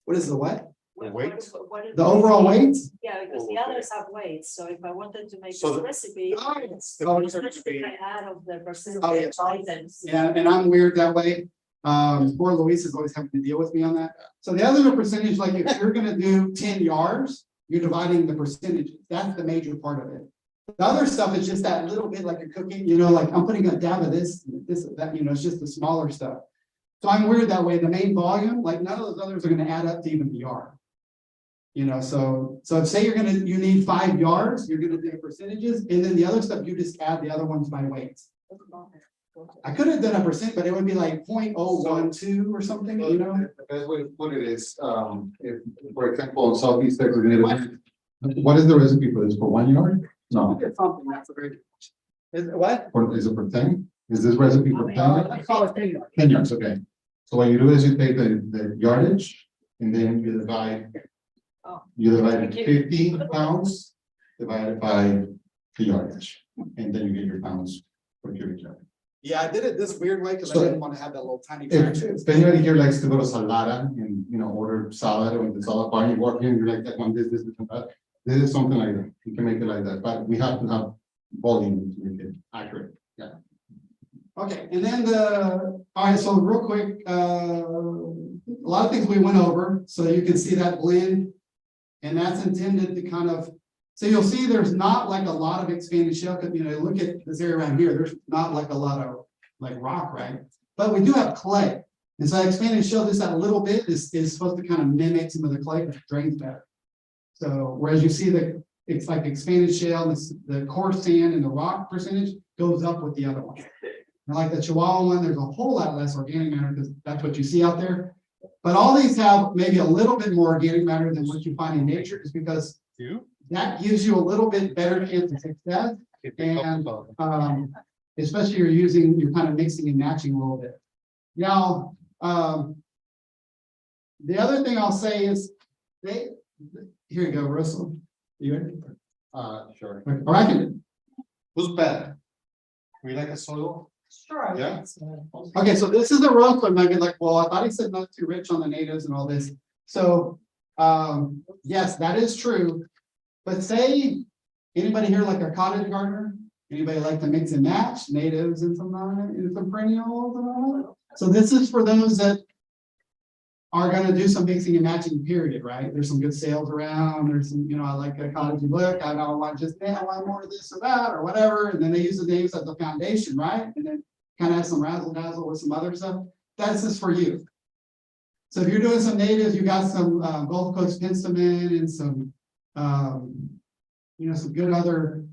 What is the what? What- weight? what is The overall weight? Yeah, because the others have weights, so if I wanted to make So this the- recipe. Oh, I add of the Oh, percentage yes. items. Yeah, and I'm weird that way. Poor Luis is always having to deal with me on that. So the other percentage, like if you're gonna do 10 yards, you're dividing the percentages. That's the major part of it. The other stuff is just that little bit like you're cooking, you know, like I'm putting a dab of this, that, you know, it's just the smaller stuff. So I'm weird that way. The main volume, like none of those others are gonna add up to even the yard. You know, so if say you need 5 yards, you're gonna do percentages, and then the other stuff, you just add the other ones by weight. I could have done a percent, but it would be like 0.012 or something, you know? The best way to put it is, if, for example, in Southeast Texas, what is the recipe for this, for 1 yard? No, It's something, that's a very good question. Is it what? or is it for 10? Is this recipe for 10? I call it 10 yards. 10 yards, okay. So what you do is you take the yardage and then you divide. Oh. You divide 15 pounds divided by the yardage, and then you get your pounds per cubic yard. Yeah, I did it this weird way because I So- didn't want to have that little tiny If, fraction. if anybody here likes to go to Salada and, you know, order salad or the salad bar, you walk in, you're like, that one, this, and that. This is something like that. You can make it like that, but we have to have volume to make it accurate. Yeah. Okay, and then all right, so real quick, a lot of things we went over, so you can see that blend. And that's intended to kind of, so you'll see there's not like a lot of expanded shell, because you know, look at this area around here, there's not like a lot of like rock, right? But we do have clay. And so expanded shell, just that little bit is supposed to kind of mimic some of the clay, but it drains better. So whereas you see that it's like expanded shell, the coarse sand and the rock percentage goes up with the other one. And like the Chihuahua one, there's a whole lot less organic matter because that's what you see out there. But all these have maybe a little bit more organic matter than what you find in nature, is because that gives you a little bit better chance of success. And especially you're kind of mixing and matching a little bit. Now, the other thing I'll say is here you go, Russell. You ready? Sure. Or I can. Who's better? We like a soil? Sure. Yeah. Okay, so this is a road clip. Maybe like, well, I thought he said not too rich on the natives and all this. So, yes, that is true. But say anybody here like a cottage gardener? Anybody like to mix and match natives and some perennials and all that? So this is for those that are gonna do some mixing and matching, period, right? There's some good sales around, there's some, I like a cottage look, I don't want just, I want more of this or that or whatever, and then they use the natives as the foundation, right? And then kind of have some razzle dazzle with some other stuff. That's just for you. So if you're doing some natives, you got some Gulf Coast penstemon and some some good other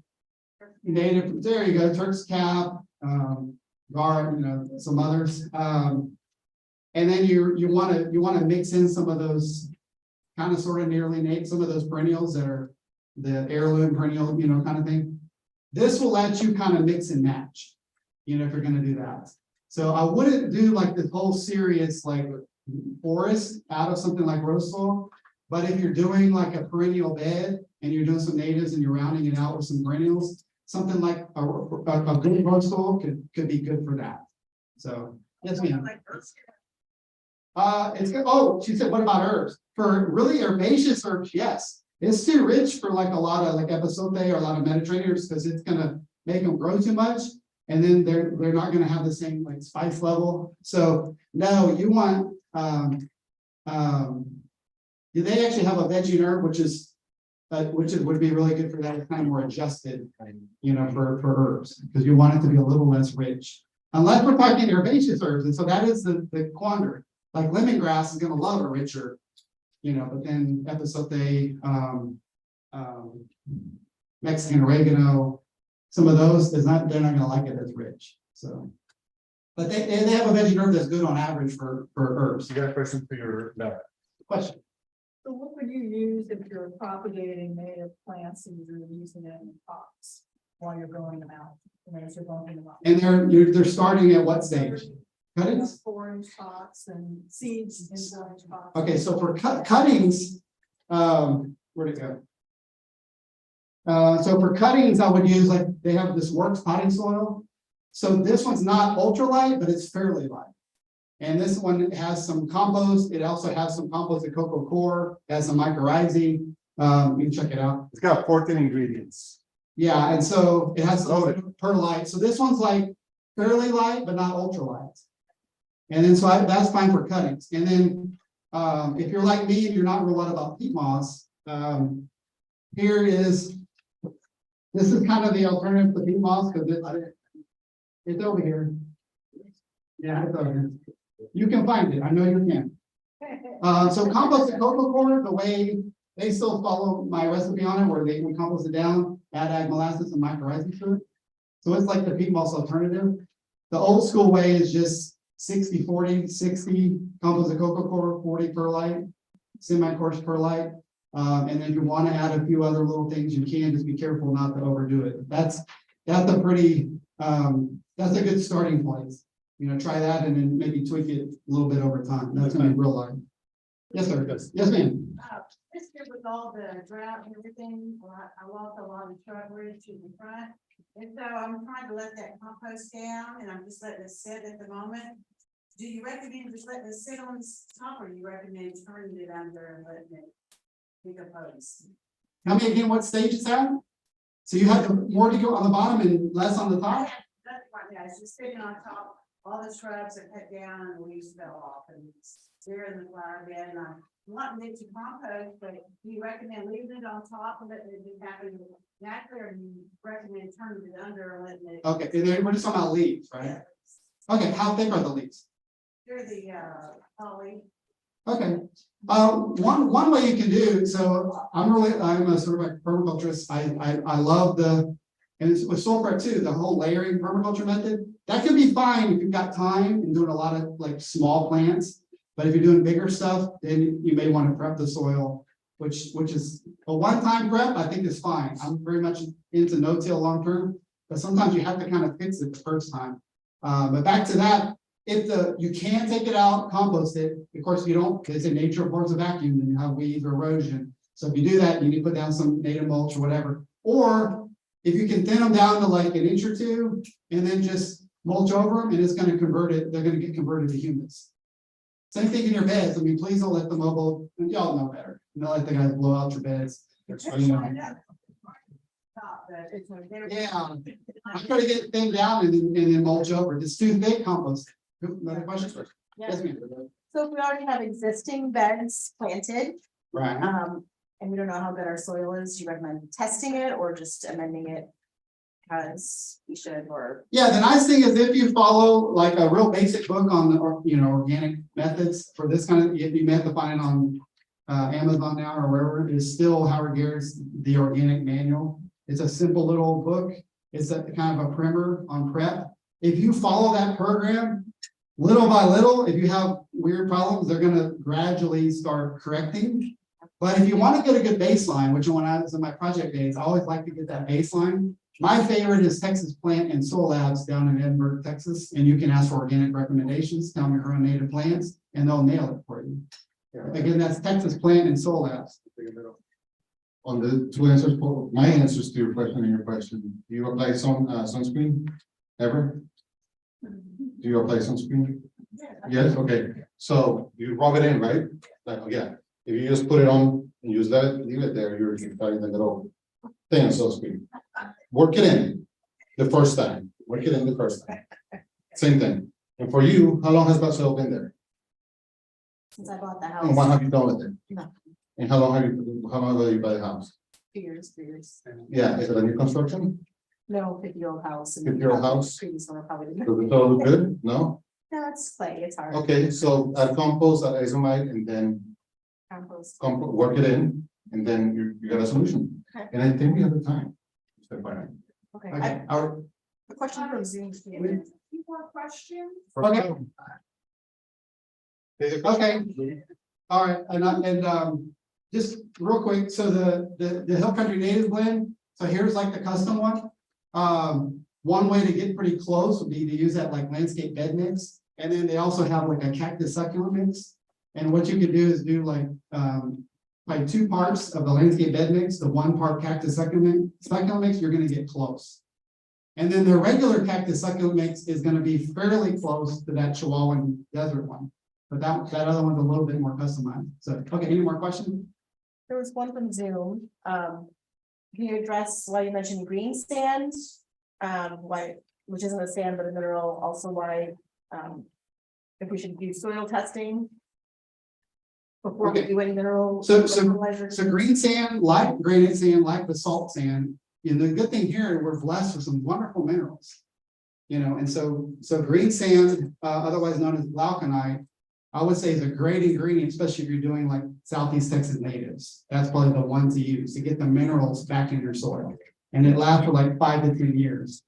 native, there you go, Turk's cap, some others. And then you want to mix in some of those kind of sort of nearly native, some of those perennials that are the heirloom perennial, kind of thing. This will let you kind of mix and match, if you're going to do that. So I wouldn't do like this whole serious like forest out of something like rose soil. But if you're doing like a perennial bed and you're doing some natives and you're rounding it out with some perennials, something like a good rose soil could be good for that. So yes, ma'am. It's good. Oh, she said, what about herbs? For really herbaceous herbs, yes. It's too rich for like a lot of like episote or a lot of Mediterraneans because it's gonna make them grow too much, and then they're not gonna have the same like spice level. So no, you want they actually have a veggie herb which would be really good for that. It's kind of more adjusted, for herbs because you want it to be a little less rich. Unless we're talking herbaceous herbs, and so that is the quandary. Like lemongrass is going to love a richer, but then episote, Mexican oregano, some of those they're not going to like it as rich. So, but they have a veggie herb that's good on average for herbs. You got a question for your Question. So what would you use if you're propagating native plants and you're using it in pots while you're growing them out? As you're growing them out? And they're starting at what stage? Cuttings? 4-inch pots and seeds in 4-inch pots. Okay, so for cuttings, where'd it go? So for cuttings, I would use like they have this Works potting soil. So this one's not ultralight, but it's fairly light. And this one has some compost. It also has some composted cocoa coir, has some mycorrhizae. You can check it out. It's got 14 ingredients. Yeah, and so it has perlite. So this one's like fairly light, but not ultralight. And then so that's fine for cuttings. And then if you're like me and you're not real about peat moss, this is kind of the alternative to peat moss because it's over here. Yeah, it's over here. You can find it. I know you can. So composted cocoa coir, the way they still follow my recipe on it, where we compost it down, add ag molasses and mycorrhizae to it. So it's like the peat moss alternative. The old school way is just 60-40, 60 composted cocoa coir, 40 perlite, semi-coarse perlite. And then if you want to add a few other little things, you can. Just be careful not to overdo it. That's a pretty that's a good starting point. Try that and then maybe tweak it a little bit over time. That's gonna be real light. Yes, sir. Yes, ma'am. This year with all the drought and everything, I lost a lot of shrubbery to the front. And so I'm trying to let that compost down and I'm just letting it sit at the moment. Do you recommend just letting it sit on the top or do you recommend turning it under and letting it decompose? Tell me again what stage it's at? So you have more to go on the bottom and less on the top? That's right now, it's just sitting on top. All the shrubs are cut down and the leaves fell off and it's there in the flower bed and I'm wanting it to compost, but do you recommend leaving it on top and letting it just happen naturally or do you recommend turning it under and letting it? Okay, and then we're just talking about leaves, right? Okay, how thick are the leaves? They're the holly. Okay, one way you can do, so I'm a certified permaculturist. I love and it's with soil prep too, the whole layering permaculture method. That can be fine if you've got time and doing a lot of like small plants. But if you're doing bigger stuff, then you may want to prep the soil, which is a one-time prep, I think is fine. I'm very much into no-till long-term, but sometimes you have to kind of fix it the first time. But back to that, if you can take it out, compost it, of course you don't, because in nature abhors a vacuum, then you have weeds or erosion. So if you do that, you need to put down some native mulch or whatever. Or if you can thin them down to like an inch or two and then just mulch over them, and it's going to convert it, they're going to get converted to humus. Same thing in your beds. I mean, please don't let the mobile, y'all know better. Don't let the guys blow out your beds. Yeah, I try to get it thinned down and then mulch over. It's too thick, compost. Another question? Yes, ma'am. So if we already have existing beds planted, Right. and we don't know how good our soil is, do you recommend testing it or just amending it? Because we should, or, Yeah, the nice thing is if you follow like a real basic book on the, organic methods for this kind of, you may have to find it on Amazon now or wherever, it is still Howard Garrett's The Organic Manual. It's a simple little book. It's a kind of a primer on prep. If you follow that program, little by little, if you have weird problems, they're gonna gradually start correcting. But if you want to get a good baseline, which when I was in my project days, I always like to get that baseline. My favorite is Texas Plant and Soil Labs down in Edinburgh, Texas, and you can ask for organic recommendations, tell them your own native plants, and they'll nail it for you. Again, that's Texas Plant and Soil Labs. On the two answers, my answers to your question and your question, do you apply sunscreen ever? Do you apply sunscreen? Yes, okay, so you rub it in, right? Like, yeah, if you just put it on and use that, leave it there, you're starting the little thing on sunscreen. Work it in the first time, work it in the first time. Same thing. And for you, how long has that soil been there? since I bought the And what house, have you done with it? No. And how long have you buy the house? 2 years. Yeah, is it a new construction? No, 50-year-old house. and 50-year-old house? Previous one probably didn't. Does the soil look good? No? No, it's clay, it's hard. Okay, so add compost, add isomite, and then Compost. work it in, and then you got a solution. Okay. And I think we have the time. Step by step. Okay, Okay, our, a question from Zoom. Few more questions? okay, okay. All right, and just real quick, so the Hill Country Native blend, so here's like the custom one. One way to get pretty close would be to use that like landscape bed mix, and then they also have like a cactus succulent mix. And what you could do is do like 2 parts of the landscape bed mix, the 1 part cactus succulent mix, you're gonna get close. And then the regular cactus succulent mix is gonna be fairly close to that Chihuahuan desert one. But that other one's a little bit more customized. So, okay, any more questions? There was one from Zoom. Can you address why you mentioned green sand? Why, which isn't a sand, but a mineral, also why, if we should do soil testing before we Okay. do any mineral. So fertilizer? green sand, like granite sand, like the salt sand, and the good thing here, we're blessed with some wonderful minerals. And so green sand, otherwise known as glauconite, I would say is a great ingredient, especially if you're doing like Southeast Texas natives. That's probably the one to use to get the minerals back in your soil. And it lasts for like 5 to 10 years.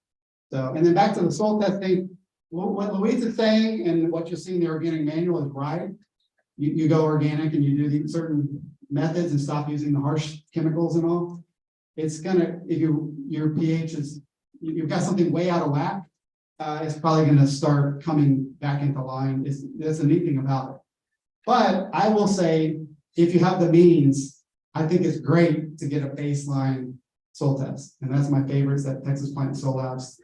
So, and then back to the soil testing, what Louise is saying and what you'll see in the organic manual is right. You go organic and you do these certain methods and stop using the harsh chemicals and all. It's gonna, if your pH is, you've got something way out of whack, it's probably gonna start coming back into line. That's the neat thing about it. But I will say, if you have the means, I think it's great to get a baseline soil test. And that's my favorites, that Texas Plant and Soil Labs.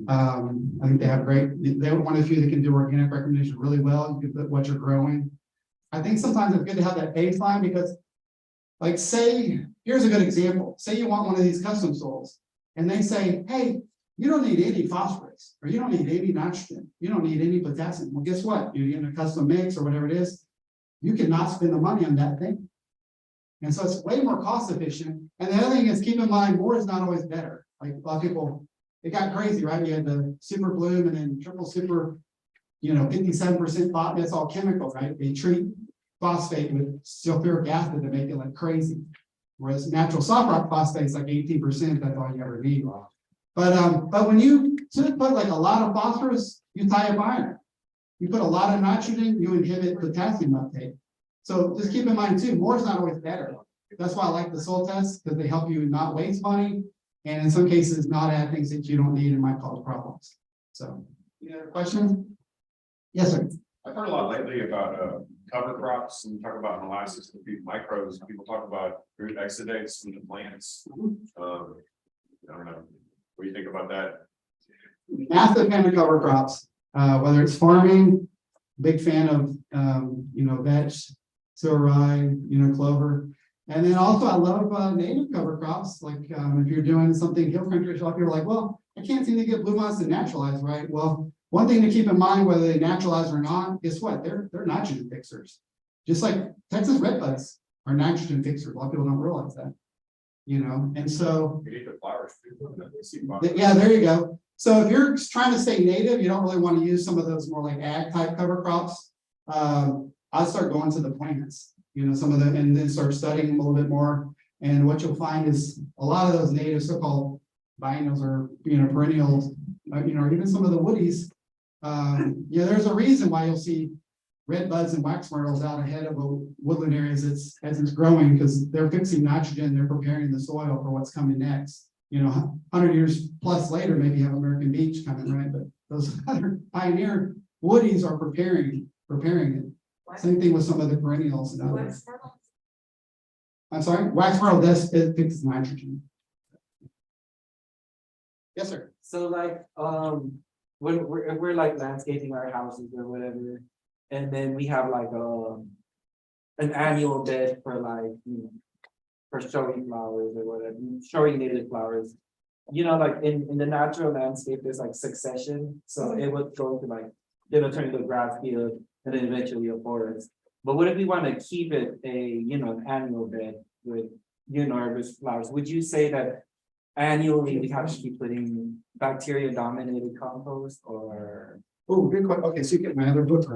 I think they have they're one of the few that can do organic recommendations really well. You can put what you're growing. I think sometimes it's good to have that baseline because, like, say, here's a good example. Say you want one of these custom soils, and they say, hey, you don't need any phosphorus, or you don't need any nitrogen, you don't need any potassium. Well, guess what? You're getting a custom mix or whatever it is, you cannot spend the money on that thing. And so it's way more cost efficient. And the other thing is, keep in mind, more is not always better. Like a lot of people, it got crazy, right? You had the super bloom and then triple super, 57% that's all chemical, right? They treat phosphate with sulfuric acid to make it like crazy. Whereas natural soft rock phosphate is like 18%, that's all you ever need. But when you put like a lot of phosphorus, you tie up iron. You put a lot of nitrogen, you inhibit potassium uptake. So just keep in mind too, more is not always better. That's why I like the soil tests, because they help you not waste money, and in some cases, not add things that you don't need and might cause problems. So, any other questions? Yes, sir. I've heard a lot lately about cover crops, and talk about molasses and microbes, people talk about root exudates from the plants. I don't know, what do you think about that? Massive fan of cover crops, whether it's farming, big fan of, vetch, rye, clover. And then also I love native cover crops, like if you're doing something hill country, a lot of people are like, well, I can't seem to get blue moss to naturalize, right? Well, one thing to keep in mind, whether they naturalize or not, guess what? They're nitrogen fixers. Just like Texas redbuds are nitrogen fixers. A lot of people don't realize that. And so You need the flowers too. yeah, there you go. So if you're trying to stay native, you don't really want to use some of those more like ag type cover crops. I'll start going to the plants, some of them, and then start studying them a little bit more. And what you'll find is a lot of those native so-called biennials or perennials, or even some of the woodies. There's a reason why you'll see red buds and wax myrtles out ahead of woodland areas as it's growing, because they're fixing nitrogen, they're preparing the soil for what's coming next. 100 years plus later, maybe you have American beech coming, right? But those other pioneer woodies are preparing it. Same thing with some of the perennials and others. I'm sorry, wax myrtle does fix nitrogen. Yes, sir. So like, when we're like landscaping our houses or whatever, and then we have like an annual bed for like, for showing flowers or whatever, showing native flowers. Like in the natural landscape, there's like succession, so it would go to like, it'll turn into a grass field and then eventually a forest. But what if we want to keep it an annual bed with, herbaceous flowers? Would you say that annually we have to keep putting bacteria dominated compost or? Oh, good question. Okay, so you get my other book.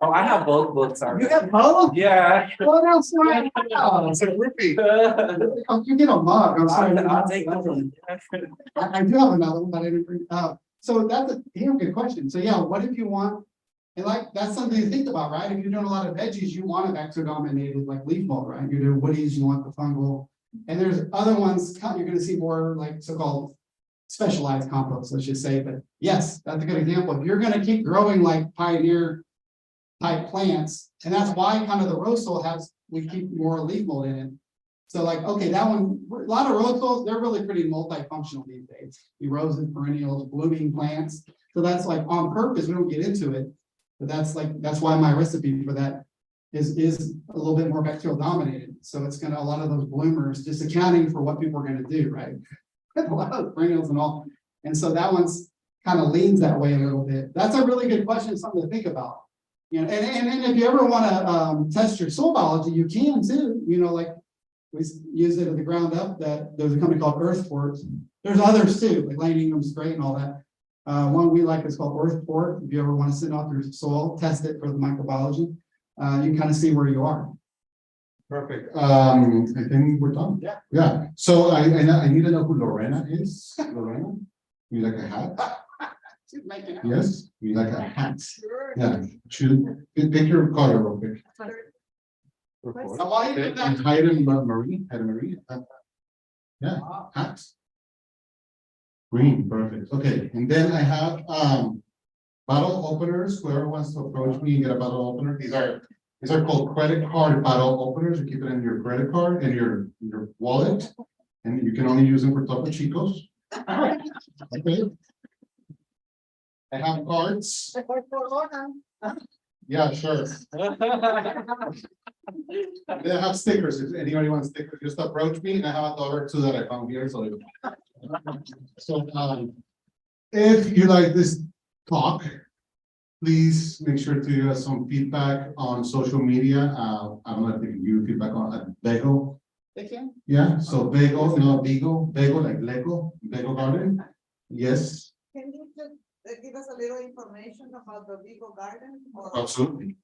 Oh, I have both books already. You have both? Yeah. What else? It's a repeat. You get a mug. I'm sorry. I'll take that one. I do have another one, but I didn't bring. So that's a good question. So yeah, what if you want? And like that's something to think about, right? If you're doing a lot of veggies, you want a bacteria dominated like leaf mold, right? You're doing woodies, you want the fungal, and there's other ones. You're going to see more like so-called specialized compost, let's just say. But yes, that's a good example. If you're going to keep growing like pioneer type plants, and that's why kind of the rose soil we keep more leaf mold in it. So like, okay, that one, a lot of rose soils, they're really pretty multifunctional these days. The roses, perennials, blooming plants. So that's like on purpose, we don't get into it, but that's why my recipe for that is a little bit more bacterial dominated. So it's a lot of those bloomers, just accounting for what people are going to do, right? A lot of perennials and all. And so that one's kind of leans that way a little bit. That's a really good question, something to think about. And if you ever want to test your soil biology, you can too. Like we use it at the ground up. That there's a company called Earthport. There's others too, like Lane Ingram's great and all that. One we like is called Earthport. If you ever want to send off your soil, test it for the microbiology. You can kind of see where you are. Perfect. I think we're done. Yeah. Yeah. So I need to know who Lorena is. Lorena, you like a hat? Yes, you like a hat. Sure. Yeah. Pick your color real quick. Now, why you did that? Hayden Marie. Yeah, hat. Green, perfect. Okay, and then I have bottle openers. Whoever wants to approach me and get a bottle opener. These are called credit card bottle openers. You keep it in your credit card and your wallet, and you can only use them for Topo Chicos. Okay. I have cards. Yeah, sure. They have stickers. If anybody wants stickers, just approach me. And I have $1 that I found here. So if you like this talk, please make sure to give us some feedback on social media. I don't know if you can give feedback on Bagel. They can. Yeah, so Bagel, Bagel like Lego, Bagel Garden. Yes, Can you just give us a little information about the Vigo Garden? absolutely.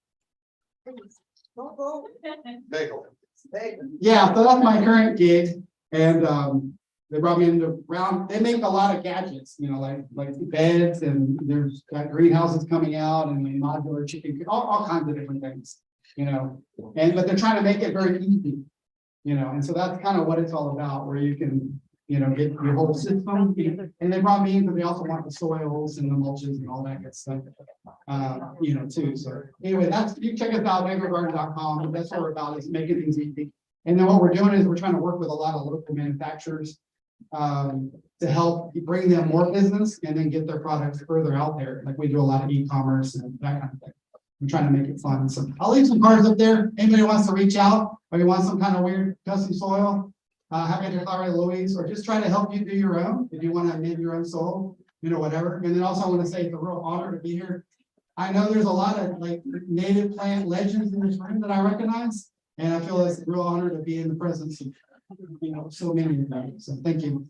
Don't go. Bagel. Yeah, so that's my current gig, and They brought me into round, they make a lot of gadgets, you know, like beds, and there's got greenhouses coming out and modular chicken, all kinds of different things, you know. But they're trying to make it very easy, you know, and so that's kind of what it's all about, where you can, you know, get your whole system. And they brought me in, but they also want the soils and the mulches and all that good stuff, you know, too. So anyway, you can check us out, agrogarden.com. That's what we're about, is making things easy. And then what we're doing is we're trying to work with a lot of local manufacturers to help bring them more business and then get their products further out there. Like we do a lot of e-commerce and that kind of thing. I'm trying to make it fun. So I'll leave some cards up there. Anybody wants to reach out, or you want some kind of weird custom soil, happy to talk to Louise, or just try to help you do your own, if you want to make your own soil, you know, whatever. And then also I want to say it's a real honor to be here. I know there's a lot of like native plant legends in this room that I recognize, and I feel it's a real honor to be in the presence of, you know, so many of them. So thank you.